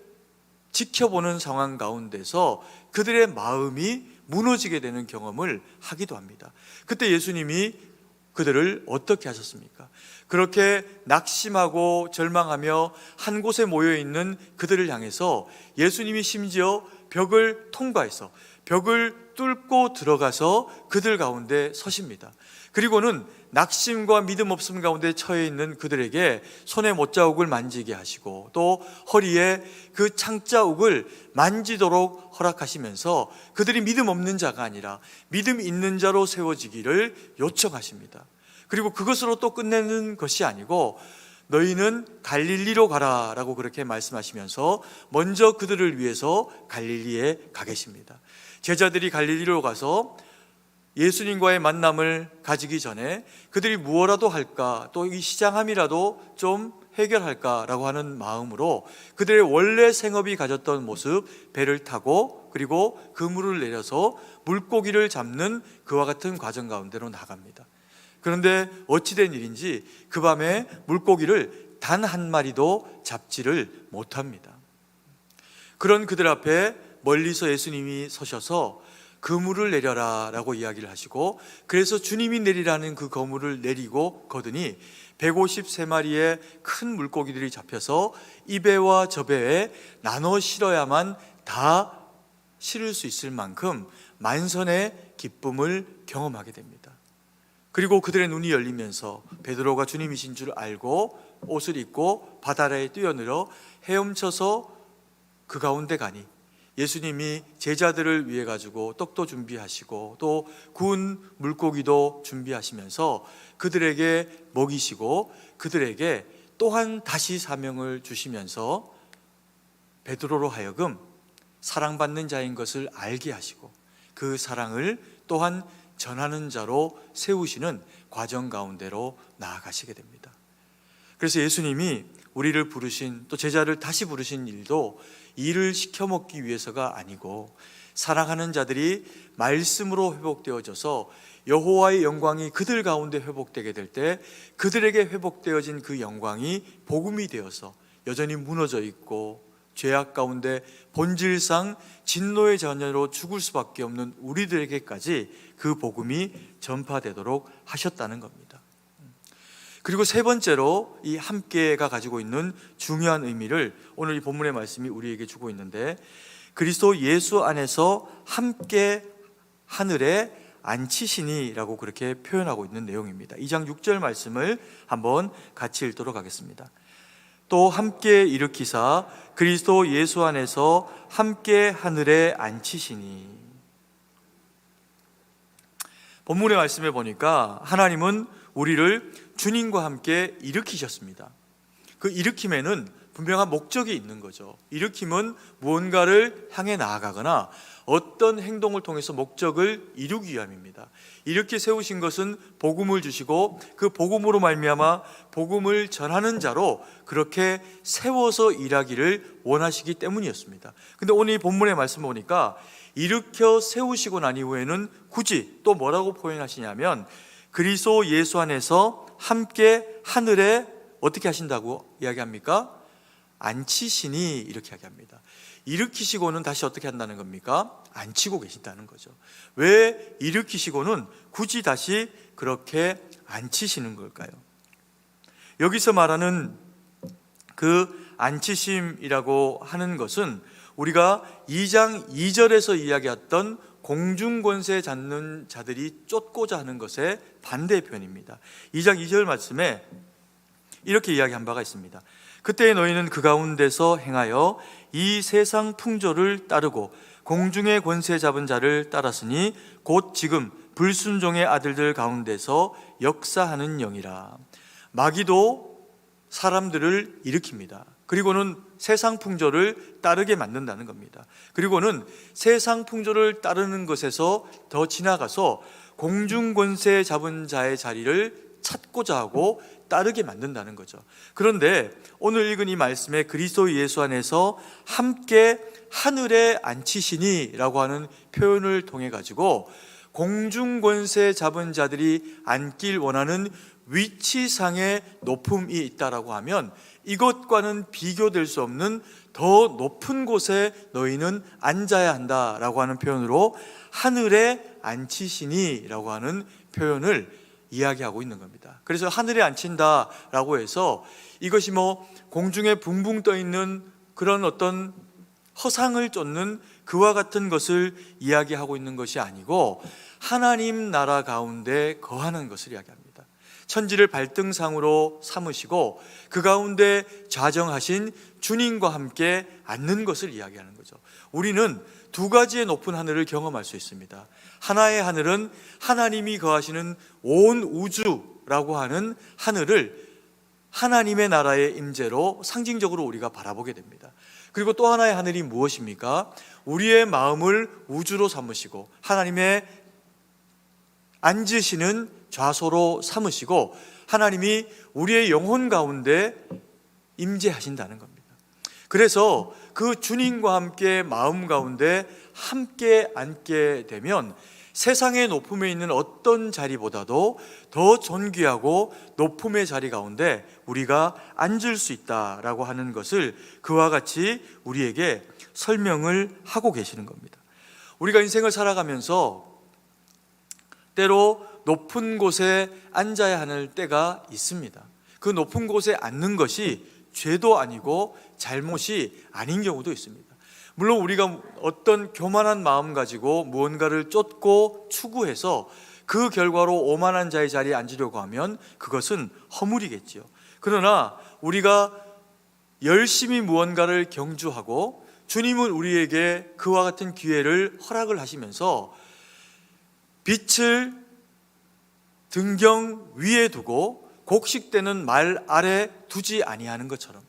지켜보는 상황 가운데서 그들의 마음이 무너지게 되는 경험을 하기도 합니다. 그때 예수님이 그들을 어떻게 하셨습니까? 그렇게 낙심하고 절망하며 한 곳에 모여있는 그들을 향해서 예수님이 심지어 벽을 통과해서 벽을 뚫고 들어가서 그들 가운데 서십니다. 그리고는 낙심과 믿음 없음 가운데 처해 있는 그들에게 손에 못자국을 만지게 하시고, 또 허리에 그 창자국을 만지도록 허락하시면서 그들이 믿음 없는 자가 아니라 믿음 있는 자로 세워지기를 요청하십니다. 그리고 그것으로 또 끝내는 것이 아니고 너희는 갈릴리로 가라 라고 그렇게 말씀하시면서 먼저 그들을 위해서 갈릴리에 가 계십니다. 제자들이 갈릴리로 가서 예수님과의 만남을 가지기 전에 그들이 무엇라도 할까, 또 이 시장함이라도 좀 해결할까라고 하는 마음으로 그들의 원래 생업이 가졌던 모습, 배를 타고 그리고 그물을 내려서 물고기를 잡는 그와 같은 과정 가운데로 나갑니다. 그런데 어찌된 일인지 그 밤에 물고기를 단 한 마리도 잡지를 못합니다. 그런 그들 앞에 멀리서 예수님이 서셔서 그물을 내려라 라고 이야기를 하시고, 그래서 주님이 내리라는 그 그물을 내리고 거두니 153마리의 큰 물고기들이 잡혀서 이 배와 저 배에 나눠 실어야만 다 실을 수 있을 만큼 만선의 기쁨을 경험하게 됩니다. 그리고 그들의 눈이 열리면서 베드로가 주님이신 줄 알고 옷을 입고 바다에 뛰어들어 헤엄쳐서 그 가운데 가니, 예수님이 제자들을 위해 가지고 떡도 준비하시고 또 구운 물고기도 준비하시면서 그들에게 먹이시고 그들에게 또한 다시 사명을 주시면서 베드로로 하여금 사랑받는 자인 것을 알게 하시고 그 사랑을 또한 전하는 자로 세우시는 과정 가운데로 나아가시게 됩니다. 그래서 예수님이 우리를 부르신, 또 제자를 다시 부르신 일도 일을 시켜먹기 위해서가 아니고 사랑하는 자들이 말씀으로 회복되어져서 여호와의 영광이 그들 가운데 회복되게 될 때 그들에게 회복되어진 그 영광이 복음이 되어서 여전히 무너져 있고 죄악 가운데 본질상 진노의 자녀로 죽을 수밖에 없는 우리들에게까지 그 복음이 전파되도록 하셨다는 겁니다. 그리고 세 번째로 이 함께가 가지고 있는 중요한 의미를 오늘 이 본문의 말씀이 우리에게 주고 있는데, 그리스도 예수 안에서 함께 하늘에 앉히시니라고 그렇게 표현하고 있는 내용입니다. 2장 6절 말씀을 한번 같이 읽도록 하겠습니다. 또 함께 일으키사 그리스도 예수 안에서 함께 하늘에 앉히시니. 본문의 말씀에 보니까 하나님은 우리를 주님과 함께 일으키셨습니다. 그 일으킴에는 분명한 목적이 있는 거죠. 일으킴은 무언가를 향해 나아가거나 어떤 행동을 통해서 목적을 이루기 위함입니다. 이렇게 세우신 것은 복음을 주시고 그 복음으로 말미암아 복음을 전하는 자로 그렇게 세워서 일하기를 원하시기 때문이었습니다. 근데 오늘 이 본문의 말씀 보니까 일으켜 세우시고 난 이후에는 굳이 또 뭐라고 표현하시냐면 그리스도 예수 안에서 함께 하늘에 어떻게 하신다고 이야기합니까? 앉히시니 이렇게 이야기합니다. 일으키시고는 다시 어떻게 한다는 겁니까? 앉히고 계신다는 거죠. 왜 일으키시고는 굳이 다시 그렇게 앉히시는 걸까요? 여기서 말하는 그 앉히심이라고 하는 것은 우리가 2장 2절에서 이야기했던 공중권세 잡는 자들이 쫓고자 하는 것의 반대 표현입니다. 2장 2절 말씀에 이렇게 이야기한 바가 있습니다. 그때 너희는 그 가운데서 행하여 이 세상 풍조를 따르고 공중의 권세 잡은 자를 따랐으니 곧 지금 불순종의 아들들 가운데서 역사하는 영이라. 마귀도 사람들을 일으킵니다. 그리고는 세상 풍조를 따르게 만든다는 겁니다. 그리고는 세상 풍조를 따르는 것에서 더 지나가서 공중 권세 잡은 자의 자리를 찾고자 하고 따르게 만든다는 거죠. 그런데 오늘 읽은 이 말씀에 그리스도 예수 안에서 함께 하늘에 앉히시니 라고 하는 표현을 통해 가지고 공중 권세 잡은 자들이 앉길 원하는 위치상의 높음이 있다라고 하면 이것과는 비교될 수 없는 더 높은 곳에 너희는 앉아야 한다라고 하는 표현으로 하늘에 앉히시니 라고 하는 표현을 이야기하고 있는 겁니다. 그래서 하늘에 앉힌다라고 해서 이것이 뭐 공중에 붕붕 떠 있는 그런 어떤 허상을 쫓는 그와 같은 것을 이야기하고 있는 것이 아니고 하나님 나라 가운데 거하는 것을 이야기합니다. 천지를 발등상으로 삼으시고 그 가운데 좌정하신 주님과 함께 앉는 것을 이야기하는 거죠. 우리는 두 가지의 높은 하늘을 경험할 수 있습니다. 하나의 하늘은 하나님이 거하시는 온 우주라고 하는 하늘을 하나님의 나라의 임재로 상징적으로 우리가 바라보게 됩니다. 그리고 또 하나의 하늘이 무엇입니까? 우리의 마음을 우주로 삼으시고 하나님의 앉으시는 좌소로 삼으시고 하나님이 우리의 영혼 가운데 임재하신다는 겁니다. 그래서 그 주님과 함께 마음 가운데 함께 앉게 되면 세상의 높음에 있는 어떤 자리보다도 더 존귀하고 높음의 자리 가운데 우리가 앉을 수 있다라고 하는 것을 그와 같이 우리에게 설명을 하고 계시는 겁니다. 우리가 인생을 살아가면서 때로 높은 곳에 앉아야 하는 때가 있습니다. 그 높은 곳에 앉는 것이 죄도 아니고 잘못이 아닌 경우도 있습니다. 물론 우리가 어떤 교만한 마음 가지고 무언가를 쫓고 추구해서 그 결과로 오만한 자의 자리에 앉으려고 하면 그것은 허물이겠지요. 그러나 우리가 열심히 무언가를 경주하고 주님은 우리에게 그와 같은 기회를 허락을 하시면서 빛을 등경 위에 두고 곡식되는 말 아래 두지 아니하는 것처럼,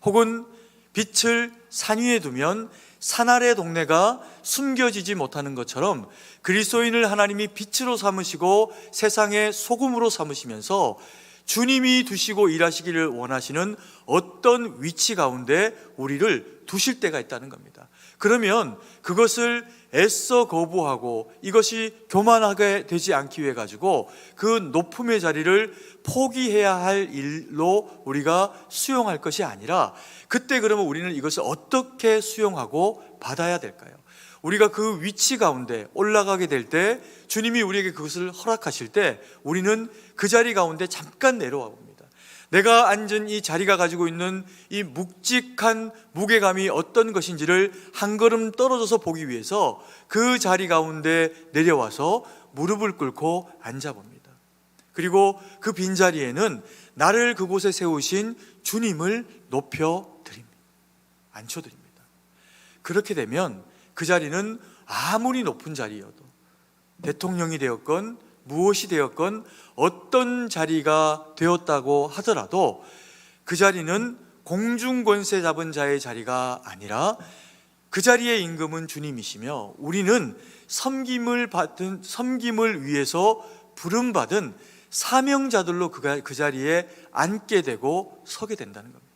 혹은 빛을 산 위에 두면 산 아래 동네가 숨겨지지 못하는 것처럼 그리스도인을 하나님이 빛으로 삼으시고 세상의 소금으로 삼으시면서 주님이 두시고 일하시기를 원하시는 어떤 위치 가운데 우리를 두실 때가 있다는 겁니다. 그러면 그것을 애써 거부하고 이것이 교만하게 되지 않기 위해 가지고 그 높음의 자리를 포기해야 할 일로 우리가 수용할 것이 아니라, 그때 그러면 우리는 이것을 어떻게 수용하고 받아야 될까요? 우리가 그 위치 가운데 올라가게 될 때 주님이 우리에게 그것을 허락하실 때 우리는 그 자리 가운데 잠깐 내려와 봅니다. 내가 앉은 이 자리가 가지고 있는 이 묵직한 무게감이 어떤 것인지를 한 걸음 떨어져서 보기 위해서 그 자리 가운데 내려와서 무릎을 꿇고 앉아봅니다. 그리고 그 빈자리에는 나를 그곳에 세우신 주님을 높여드립니다. 앉혀드립니다. 그렇게 되면 그 자리는 아무리 높은 자리여도, 대통령이 되었건 무엇이 되었건 어떤 자리가 되었다고 하더라도 그 자리는 공중권세 잡은 자의 자리가 아니라 그 자리의 임금은 주님이시며 우리는 섬김을 위해서 부름받은 사명자들로 그 자리에 앉게 되고 서게 된다는 겁니다.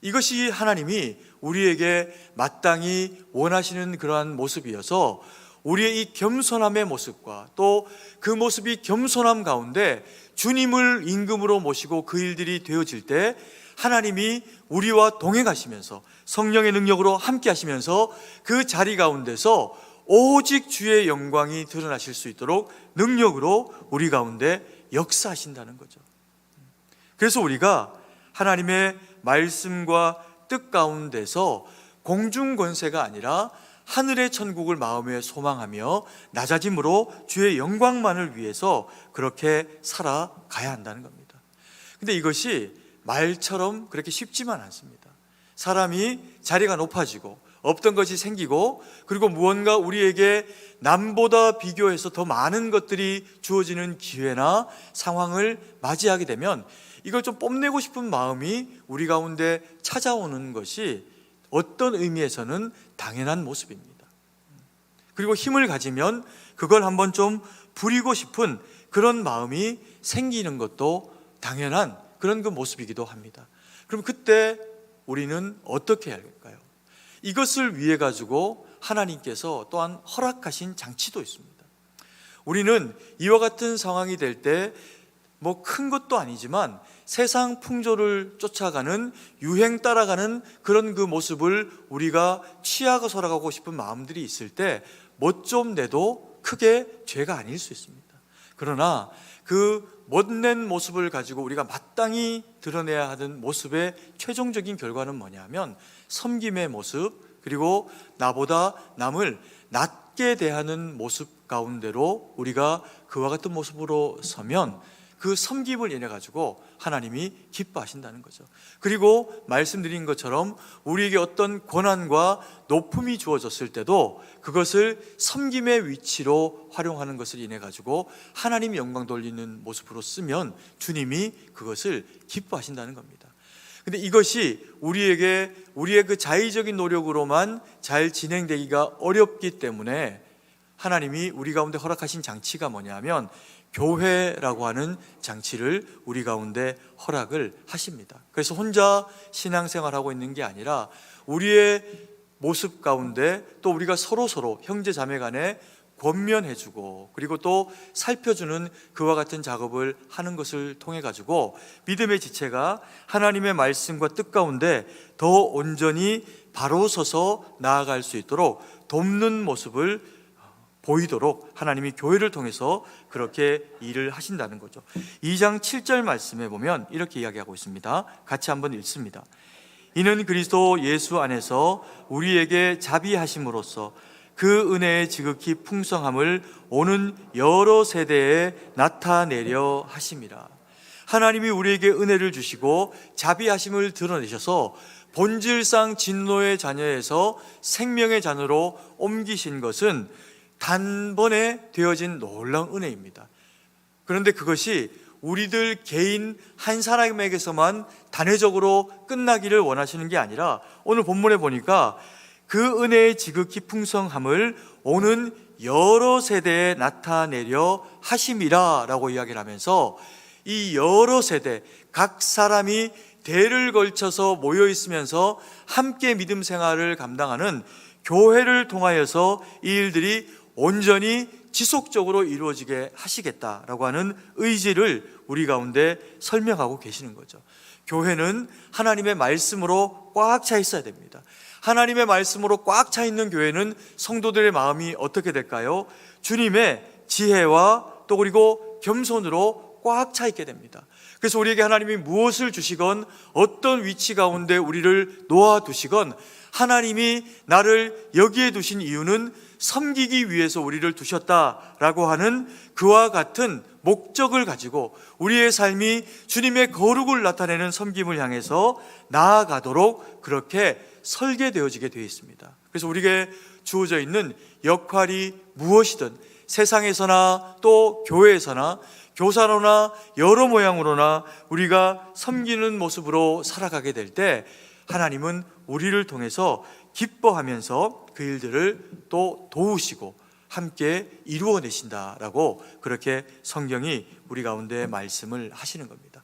이것이 하나님이 우리에게 마땅히 원하시는 그러한 모습이어서 우리의 이 겸손함의 모습과 또 그 모습이 겸손함 가운데 주님을 임금으로 모시고 그 일들이 되어질 때 하나님이 우리와 동행하시면서 성령의 능력으로 함께 하시면서 그 자리 가운데서 오직 주의 영광이 드러나실 수 있도록 능력으로 우리 가운데 역사하신다는 거죠. 그래서 우리가 하나님의 말씀과 뜻 가운데서 공중 권세가 아니라 하늘의 천국을 마음에 소망하며 낮아짐으로 주의 영광만을 위해서 그렇게 살아가야 한다는 겁니다. 근데 이것이 말처럼 그렇게 쉽지만 않습니다. 사람이 자리가 높아지고 없던 것이 생기고 그리고 무언가 우리에게 남보다 비교해서 더 많은 것들이 주어지는 기회나 상황을 맞이하게 되면 이걸 좀 뽐내고 싶은 마음이 우리 가운데 찾아오는 것이 어떤 의미에서는 당연한 모습입니다. 그리고 힘을 가지면 그걸 한번 좀 부리고 싶은 그런 마음이 생기는 것도 당연한 그런 그 모습이기도 합니다. 그럼 그때 우리는 어떻게 해야 할까요? 이것을 위해 가지고 하나님께서 또한 허락하신 장치도 있습니다. 우리는 이와 같은 상황이 될 때 뭐 큰 것도 아니지만 세상 풍조를 쫓아가는 유행 따라가는 그런 그 모습을 우리가 취하고 살아가고 싶은 마음들이 있을 때 멋 좀 내도 크게 죄가 아닐 수 있습니다. 그러나 그 멋낸 모습을 가지고 우리가 마땅히 드러내야 하는 모습의 최종적인 결과는 뭐냐면 섬김의 모습, 그리고 나보다 남을 낮게 대하는 모습 가운데로 우리가 그와 같은 모습으로 서면 그 섬김을 인해 가지고 하나님이 기뻐하신다는 거죠. 그리고 말씀드린 것처럼 우리에게 어떤 권한과 높음이 주어졌을 때도 그것을 섬김의 위치로 활용하는 것을 인해 가지고 하나님 영광 돌리는 모습으로 쓰면 주님이 그것을 기뻐하신다는 겁니다. 근데 이것이 우리의 그 자의적인 노력으로만 잘 진행되기가 어렵기 때문에 하나님이 우리 가운데 허락하신 장치가 뭐냐면 교회라고 하는 장치를 우리 가운데 허락을 하십니다. 그래서 혼자 신앙생활하고 있는 게 아니라 우리의 모습 가운데 또 우리가 서로 형제 자매 간에 권면해주고 그리고 또 살펴주는 그와 같은 작업을 하는 것을 통해 가지고 믿음의 지체가 하나님의 말씀과 뜻 가운데 더 온전히 바로 서서 나아갈 수 있도록 돕는 모습을 보이도록 하나님이 교회를 통해서 그렇게 일을 하신다는 거죠. 2장 7절 말씀에 보면 이렇게 이야기하고 있습니다. 같이 한번 읽습니다. 이는 그리스도 예수 안에서 우리에게 자비하심으로써 그 은혜의 지극히 풍성함을 오는 여러 세대에 나타내려 하심이라. 하나님이 우리에게 은혜를 주시고 자비하심을 드러내셔서 본질상 진노의 자녀에서 생명의 자녀로 옮기신 것은 단번에 되어진 놀라운 은혜입니다. 그런데 그것이 우리들 개인 한 사람에게서만 단회적으로 끝나기를 원하시는 게 아니라 오늘 본문에 보니까 그 은혜의 지극히 풍성함을 오는 여러 세대에 나타내려 하심이라 라고 이야기를 하면서 이 여러 세대 각 사람이 대를 걸쳐서 모여 있으면서 함께 믿음 생활을 감당하는 교회를 통하여서 이 일들이 온전히 지속적으로 이루어지게 하시겠다라고 하는 의지를 우리 가운데 설명하고 계시는 거죠. 교회는 하나님의 말씀으로 꽉 차 있어야 됩니다. 하나님의 말씀으로 꽉 차 있는 교회는 성도들의 마음이 어떻게 될까요? 주님의 지혜와 또 그리고 겸손으로 꽉 차 있게 됩니다. 그래서 우리에게 하나님이 무엇을 주시건 어떤 위치 가운데 우리를 놓아두시건 하나님이 나를 여기에 두신 이유는 섬기기 위해서 우리를 두셨다라고 하는 그와 같은 목적을 가지고 우리의 삶이 주님의 거룩을 나타내는 섬김을 향해서 나아가도록 그렇게 설계되어지게 되어 있습니다. 그래서 우리에게 주어져 있는 역할이 무엇이든 세상에서나 또 교회에서나 교사로나 여러 모양으로나 우리가 섬기는 모습으로 살아가게 될 때 하나님은 우리를 통해서 기뻐하면서 그 일들을 또 도우시고 함께 이루어내신다라고 그렇게 성경이 우리 가운데 말씀을 하시는 겁니다.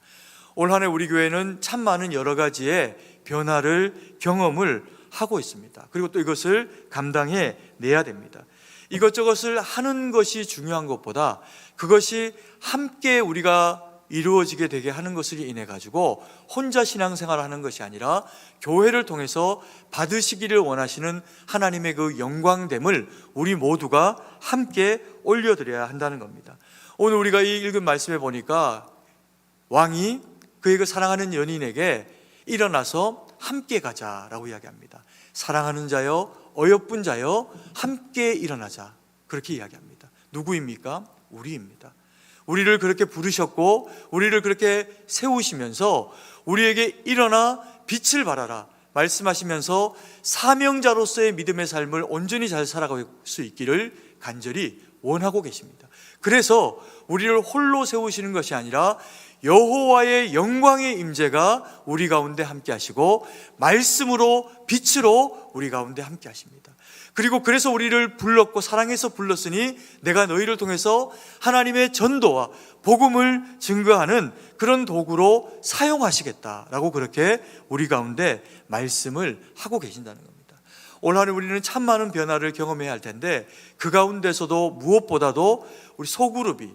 올 한 해 우리 교회는 참 많은 여러 가지의 변화를 경험을 하고 있습니다. 그리고 또 이것을 감당해 내야 됩니다. 이것저것을 하는 것이 중요한 것보다 그것이 함께 우리가 이루어지게 되게 하는 것을 인해 가지고 혼자 신앙생활을 하는 것이 아니라 교회를 통해서 받으시기를 원하시는 하나님의 그 영광됨을 우리 모두가 함께 올려드려야 한다는 겁니다. 오늘 우리가 이 읽은 말씀에 보니까 왕이 그의 그 사랑하는 연인에게 일어나서 함께 가자라고 이야기합니다. 사랑하는 자여, 어여쁜 자여, 함께 일어나자, 그렇게 이야기합니다. 누구입니까? 우리입니다. 우리를 그렇게 부르셨고 우리를 그렇게 세우시면서 우리에게 일어나 빛을 발하라 말씀하시면서 사명자로서의 믿음의 삶을 온전히 잘 살아갈 수 있기를 간절히 원하고 계십니다. 그래서 우리를 홀로 세우시는 것이 아니라 여호와의 영광의 임재가 우리 가운데 함께 하시고 말씀으로 빛으로 우리 가운데 함께 하십니다. 그리고 그래서 우리를 불렀고 사랑해서 불렀으니 내가 너희를 통해서 하나님의 전도와 복음을 증거하는 그런 도구로 사용하시겠다라고 그렇게 우리 가운데 말씀을 하고 계신다는 겁니다. 올 한해 우리는 참 많은 변화를 경험해야 할 텐데 그 가운데서도 무엇보다도 우리 소그룹이,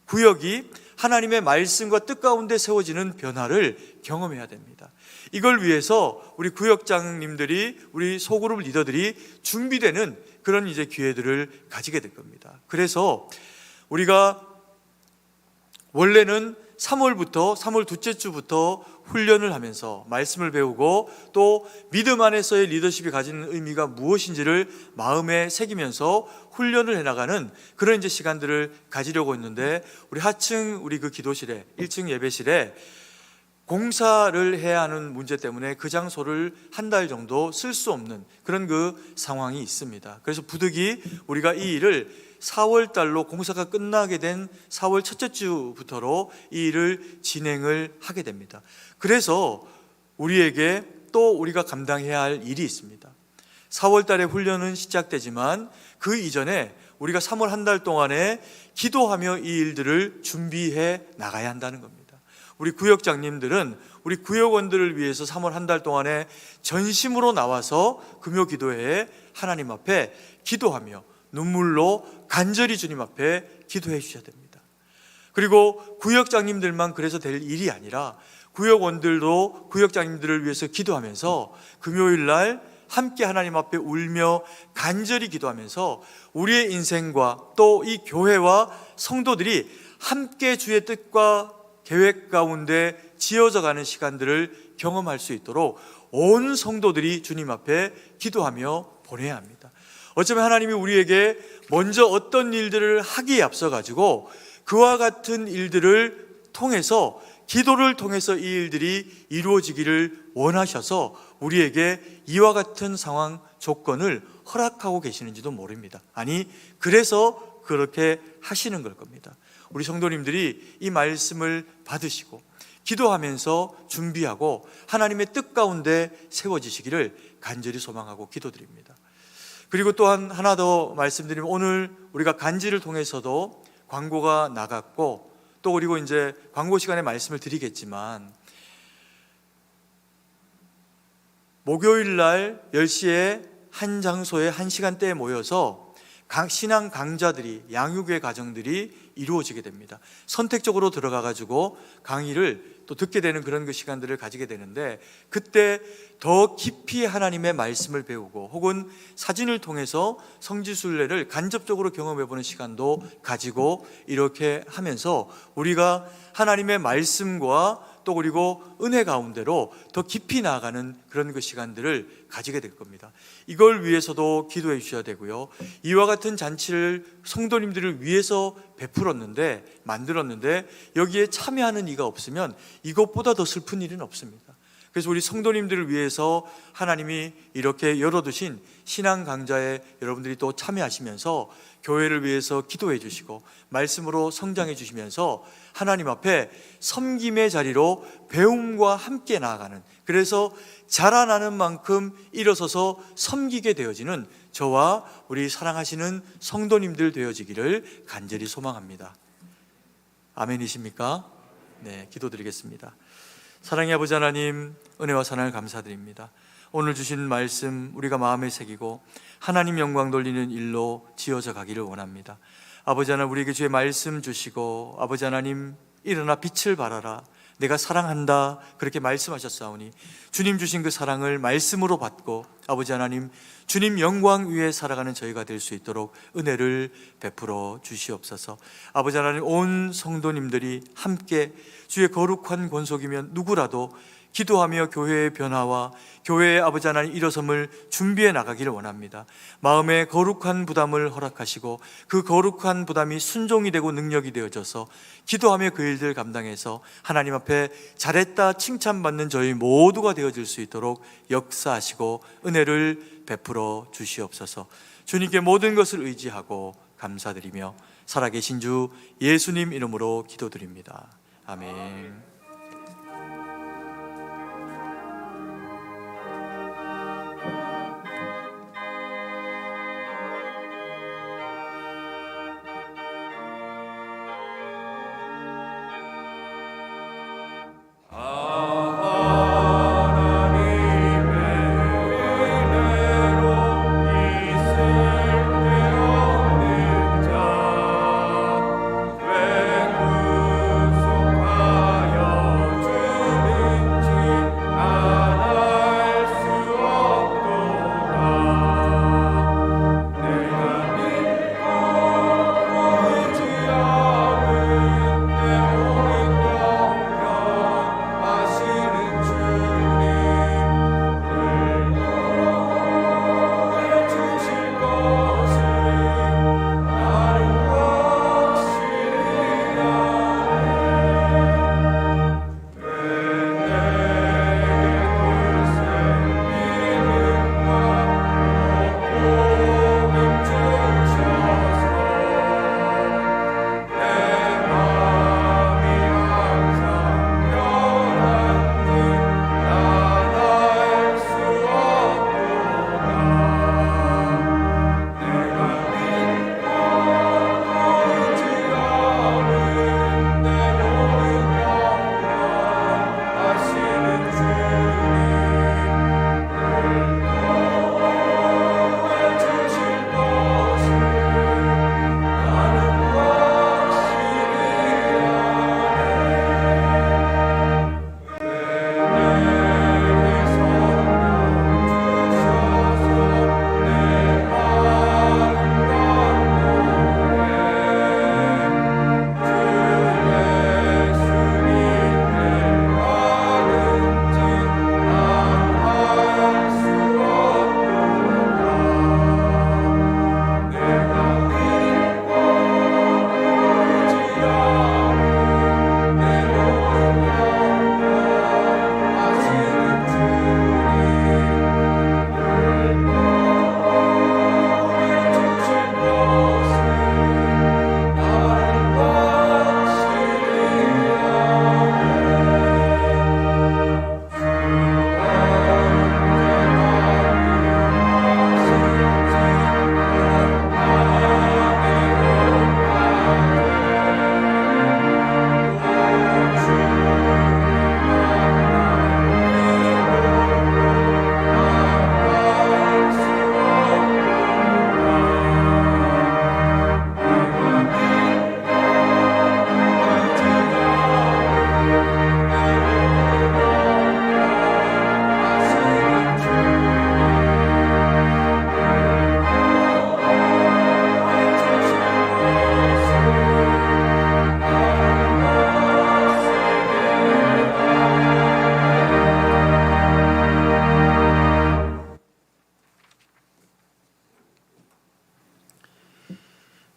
구역이 하나님의 말씀과 뜻 가운데 세워지는 변화를 경험해야 됩니다. 이걸 위해서 우리 구역장님들이, 우리 소그룹 리더들이 준비되는 그런 이제 기회들을 가지게 될 겁니다. 그래서 우리가 원래는 3월 둘째 주부터 훈련을 하면서 말씀을 배우고 또 믿음 안에서의 리더십이 가지는 의미가 무엇인지를 마음에 새기면서 훈련을 해나가는 그런 이제 시간들을 가지려고 했는데 우리 하층 우리 그 기도실에 1층 예배실에 공사를 해야 하는 문제 때문에 그 장소를 한 달 정도 쓸 수 없는 그런 그 상황이 있습니다. 그래서 부득이 우리가 이 일을 4월 달로 공사가 끝나게 된 4월 첫째 주부터로 이 일을 진행을 하게 됩니다. 그래서 우리에게 또 우리가 감당해야 할 일이 있습니다. 4월 달에 훈련은 시작되지만 그 이전에 우리가 3월 한 달 동안에 기도하며 이 일들을 준비해 나가야 한다는 겁니다. 우리 구역장님들은 우리 구역원들을 위해서 3월 한 달 동안에 전심으로 나와서 금요 기도회에 하나님 앞에 기도하며 눈물로 간절히 주님 앞에 기도해 주셔야 됩니다. 그리고 구역장님들만 그래서 될 일이 아니라 구역원들도 구역장님들을 위해서 기도하면서 금요일 날 함께 하나님 앞에 울며 간절히 기도하면서 우리의 인생과 또 이 교회와 성도들이 함께 주의 뜻과 계획 가운데 지어져 가는 시간들을 경험할 수 있도록 온 성도들이 주님 앞에 기도하며 보내야 합니다. 어쩌면 하나님이 우리에게 먼저 어떤 일들을 하기에 앞서 가지고 그와 같은 일들을 통해서 기도를 통해서 이 일들이 이루어지기를 원하셔서 우리에게 이와 같은 상황 조건을 허락하고 계시는지도 모릅니다. 아니 그래서 그렇게 하시는 걸 겁니다. 우리 성도님들이 이 말씀을 받으시고 기도하면서 준비하고 하나님의 뜻 가운데 세워지시기를 간절히 소망하고 기도드립니다. 그리고 또한 하나 더 말씀드리면 오늘 우리가 간지를 통해서도 광고가 나갔고 또 그리고 이제 광고 시간에 말씀을 드리겠지만 목요일 날 10시에 한 장소에 한 시간대에 모여서 신앙 강좌들이 양육의 과정들이 이루어지게 됩니다. 선택적으로 들어가 가지고 강의를 또 듣게 되는 그런 그 시간들을 가지게 되는데 그때 더 깊이 하나님의 말씀을 배우고 혹은 사진을 통해서 성지순례를 간접적으로 경험해 보는 시간도 가지고 이렇게 하면서 우리가 하나님의 말씀과 또 그리고 은혜 가운데로 더 깊이 나아가는 그런 그 시간들을 가지게 될 겁니다. 이걸 위해서도 기도해 주셔야 되고요. 이와 같은 잔치를 성도님들을 위해서 만들었는데 여기에 참여하는 이가 없으면 이것보다 더 슬픈 일은 없습니다. 그래서 우리 성도님들을 위해서 하나님이 이렇게 열어두신 신앙 강좌에 여러분들이 또 참여하시면서 교회를 위해서 기도해 주시고 말씀으로 성장해 주시면서 하나님 앞에 섬김의 자리로 배움과 함께 나아가는, 그래서 자라나는 만큼 일어서서 섬기게 되어지는 저와 우리 사랑하시는 성도님들 되어지기를 간절히 소망합니다. 아멘이십니까? 네, 기도드리겠습니다. 사랑의 아버지 하나님, 은혜와 사랑을 감사드립니다. 오늘 주신 말씀 우리가 마음에 새기고 하나님 영광 돌리는 일로 지어져 가기를 원합니다. 아버지 하나님, 우리에게 주의 말씀 주시고 아버지 하나님, 일어나 빛을 발하라, 내가 사랑한다, 그렇게 말씀하셨사오니 주님 주신 그 사랑을 말씀으로 받고 아버지 하나님, 주님 영광 위에 살아가는 저희가 될 수 있도록 은혜를 베풀어 주시옵소서. 아버지 하나님, 온 성도님들이 함께 주의 거룩한 권속이면 누구라도 기도하며 교회의 변화와 교회의 아버지 하나님 일어섬을 준비해 나가기를 원합니다. 마음의 거룩한 부담을 허락하시고 그 거룩한 부담이 순종이 되고 능력이 되어져서 기도하며 그 일들 감당해서 하나님 앞에 잘했다 칭찬받는 저희 모두가 되어질 수 있도록 역사하시고 은혜를 베풀어 주시옵소서. 주님께 모든 것을 의지하고 감사드리며 살아계신 주 예수님 이름으로 기도드립니다. 아멘.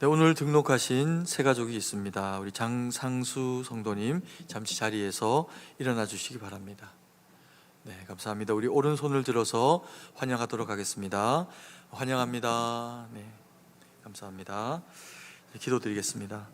네, 오늘 등록하신 세 가족이 있습니다. 우리 장상수 성도님 잠시 자리에서 일어나 주시기 바랍니다. 네, 감사합니다. 우리 오른손을 들어서 환영하도록 하겠습니다. 환영합니다. 네, 감사합니다. 네, 기도드리겠습니다.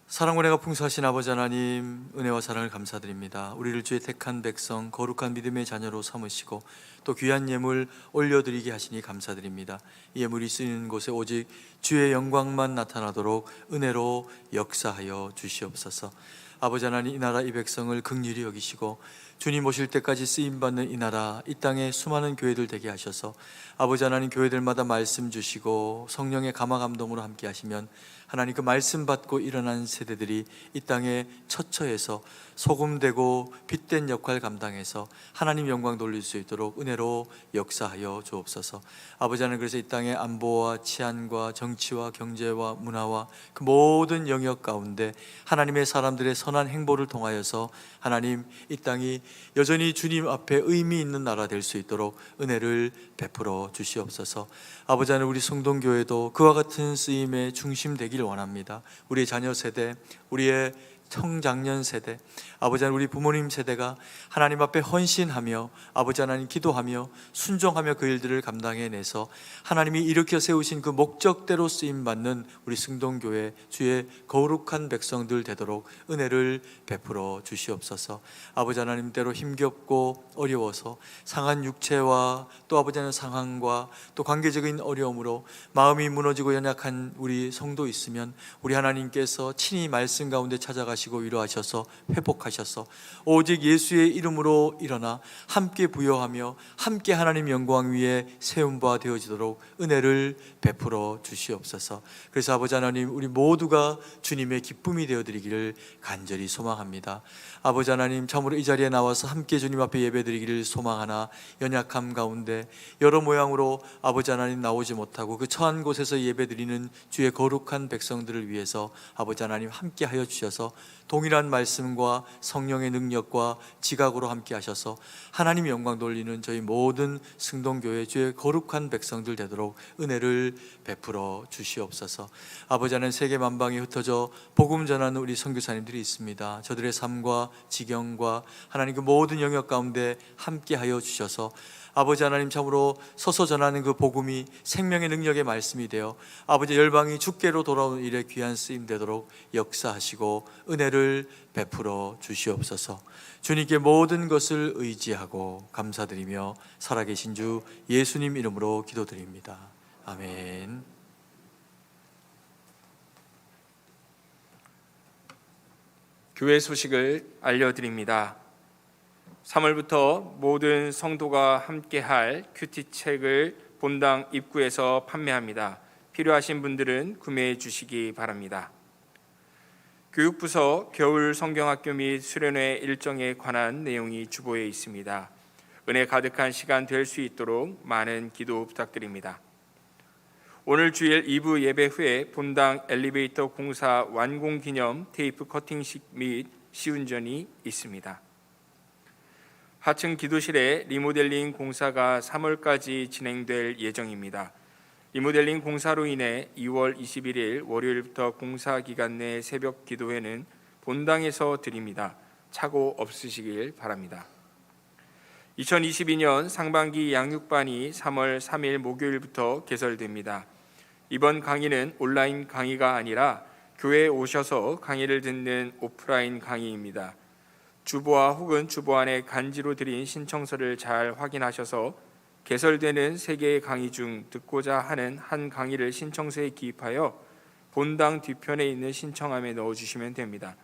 사랑과 은혜가 풍성하신 아버지 하나님, 은혜와 사랑을 감사드립니다. 우리를 주의 택한 백성, 거룩한 믿음의 자녀로 삼으시고 또 귀한 예물 올려드리게 하시니 감사드립니다. 이 예물이 쓰이는 곳에 오직 주의 영광만 나타나도록 은혜로 역사하여 주시옵소서. 아버지 하나님, 이 나라 이 백성을 긍휼히 여기시고 주님 오실 때까지 쓰임받는 이 나라, 이 땅에 수많은 교회들 되게 하셔서 아버지 하나님, 교회들마다 말씀 주시고 성령의 감화 감동으로 함께 하시면 하나님 그 말씀 받고 일어난 세대들이 이 땅에 처처해서 소금되고 빛된 역할 감당해서 하나님 영광 돌릴 수 있도록 은혜로 역사하여 주옵소서. 아버지 하나님, 그래서 이 땅의 안보와 치안과 정치와 경제와 문화와 그 모든 영역 가운데 하나님의 사람들의 선한 행보를 통하여서 하나님, 이 땅이 여전히 주님 앞에 의미 있는 나라 될 수 있도록 은혜를 베풀어 주시옵소서. 아버지 하나님, 우리 성동교회도 그와 같은 쓰임의 중심 되기를 원합니다. 우리의 자녀 세대, 우리의 청장년 세대, 아버지 하나님, 우리 부모님 세대가 하나님 앞에 헌신하며 아버지 하나님 기도하며 순종하며 그 일들을 감당해내서 하나님이 일으켜 세우신 그 목적대로 쓰임받는 우리 승동교회 주의 거룩한 백성들 되도록 은혜를 베풀어 주시옵소서. 아버지 하나님, 때로 힘겹고 어려워서 상한 육체와 또 아버지 하나님 상황과 또 관계적인 어려움으로 마음이 무너지고 연약한 우리 성도 있으면 우리 하나님께서 친히 말씀 가운데 찾아가시고 위로하셔서 회복하셔서 오직 예수의 이름으로 일어나 함께 부여하며 함께 하나님 영광 위에 세운 바 되어지도록 은혜를 베풀어 주시옵소서. 그래서 아버지 하나님, 우리 모두가 주님의 기쁨이 되어드리기를 간절히 소망합니다. 아버지 하나님, 참으로 이 자리에 나와서 함께 주님 앞에 예배드리기를 소망하나 연약함 가운데 여러 모양으로 아버지 하나님 나오지 못하고 그 처한 곳에서 예배드리는 주의 거룩한 백성들을 위해서 아버지 하나님 함께 하여 주셔서 동일한 말씀과 성령의 능력과 지각으로 함께 하셔서 하나님 영광 돌리는 저희 모든 승동교회 주의 거룩한 백성들 되도록 은혜를 베풀어 주시옵소서. 아버지 하나님, 세계 만방에 흩어져 복음 전하는 우리 선교사님들이 있습니다. 저들의 삶과 지경과 하나님 그 모든 영역 가운데 함께 하여 주셔서 아버지 하나님, 참으로 서서 전하는 그 복음이 생명의 능력의 말씀이 되어 아버지 열방이 주께로 돌아오는 일에 귀한 쓰임 되도록 역사하시고 은혜를 베풀어 주시옵소서. 주님께 모든 것을 의지하고 감사드리며 살아계신 주 예수님 이름으로 기도드립니다. 아멘. 교회 소식을 알려드립니다. 3월부터 모든 성도가 함께할 큐티책을 본당 입구에서 판매합니다. 필요하신 분들은 구매해 주시기 바랍니다. 교육부서 겨울 성경학교 및 수련회 일정에 관한 내용이 주보에 있습니다. 은혜 가득한 시간 될 수 있도록 많은 기도 부탁드립니다. 오늘 주일 2부 예배 후에 본당 엘리베이터 공사 완공 기념 테이프 커팅식 및 시운전이 있습니다. 하층 기도실의 리모델링 공사가 3월까지 진행될 예정입니다. 리모델링 공사로 인해 2월 21일 월요일부터 공사 기간 내 새벽 기도회는 본당에서 드립니다. 착오 없으시길 바랍니다. 2022년 상반기 양육반이 3월 3일 목요일부터 개설됩니다. 이번 강의는 온라인 강의가 아니라 교회에 오셔서 강의를 듣는 오프라인 강의입니다. 주보와 혹은 주보 안에 간지로 드린 신청서를 잘 확인하셔서 개설되는 3개의 강의 중 듣고자 하는 한 강의를 신청서에 기입하여 본당 뒤편에 있는 신청함에 넣어주시면 됩니다.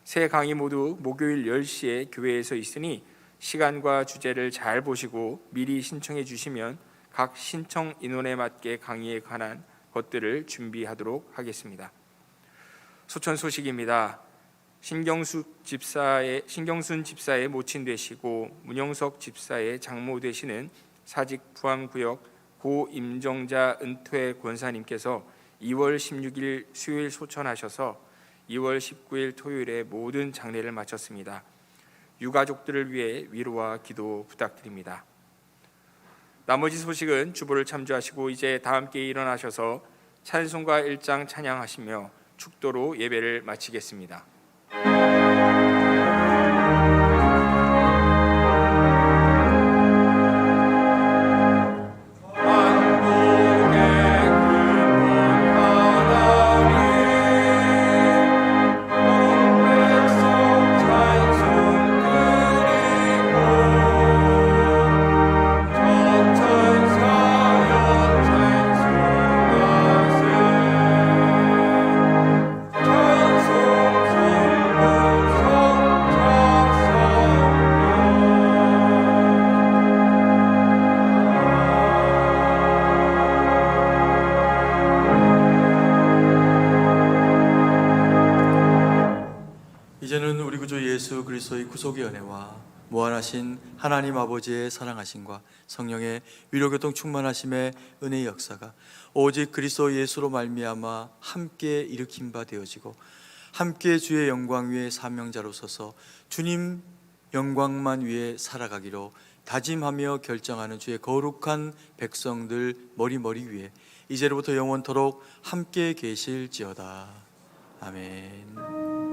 3 강의 모두 목요일 10시에 교회에서 있으니 시간과 주제를 잘 보시고 미리 신청해 주시면 각 신청 인원에 맞게 강의에 관한 것들을 준비하도록 하겠습니다. 소천 소식입니다. 신경순 집사의 모친 되시고 문영석 집사의 장모 되시는 사직 부암구역 고 임정자 은퇴 권사님께서 2월 16일 수요일 소천하셔서 2월 19일 토요일에 모든 장례를 마쳤습니다. 유가족들을 위해 위로와 기도 부탁드립니다. 나머지 소식은 주보를 참조하시고 이제 다 함께 일어나셔서 찬송가 1장 찬양하시며 축도로 예배를 마치겠습니다. 찬송 예수 그리스도의 구속의 은혜와 무한하신 하나님 아버지의 사랑하심과 성령의 위로교통 충만하심의 은혜의 역사가 오직 그리스도 예수로 말미암아 함께 일으킨 바 되어지고 함께 주의 영광 위에 사명자로 서서 주님 영광만 위해 살아가기로 다짐하며 결정하는 주의 거룩한 백성들 머리 위에 이제로부터 영원토록 함께 계실지어다. 아멘.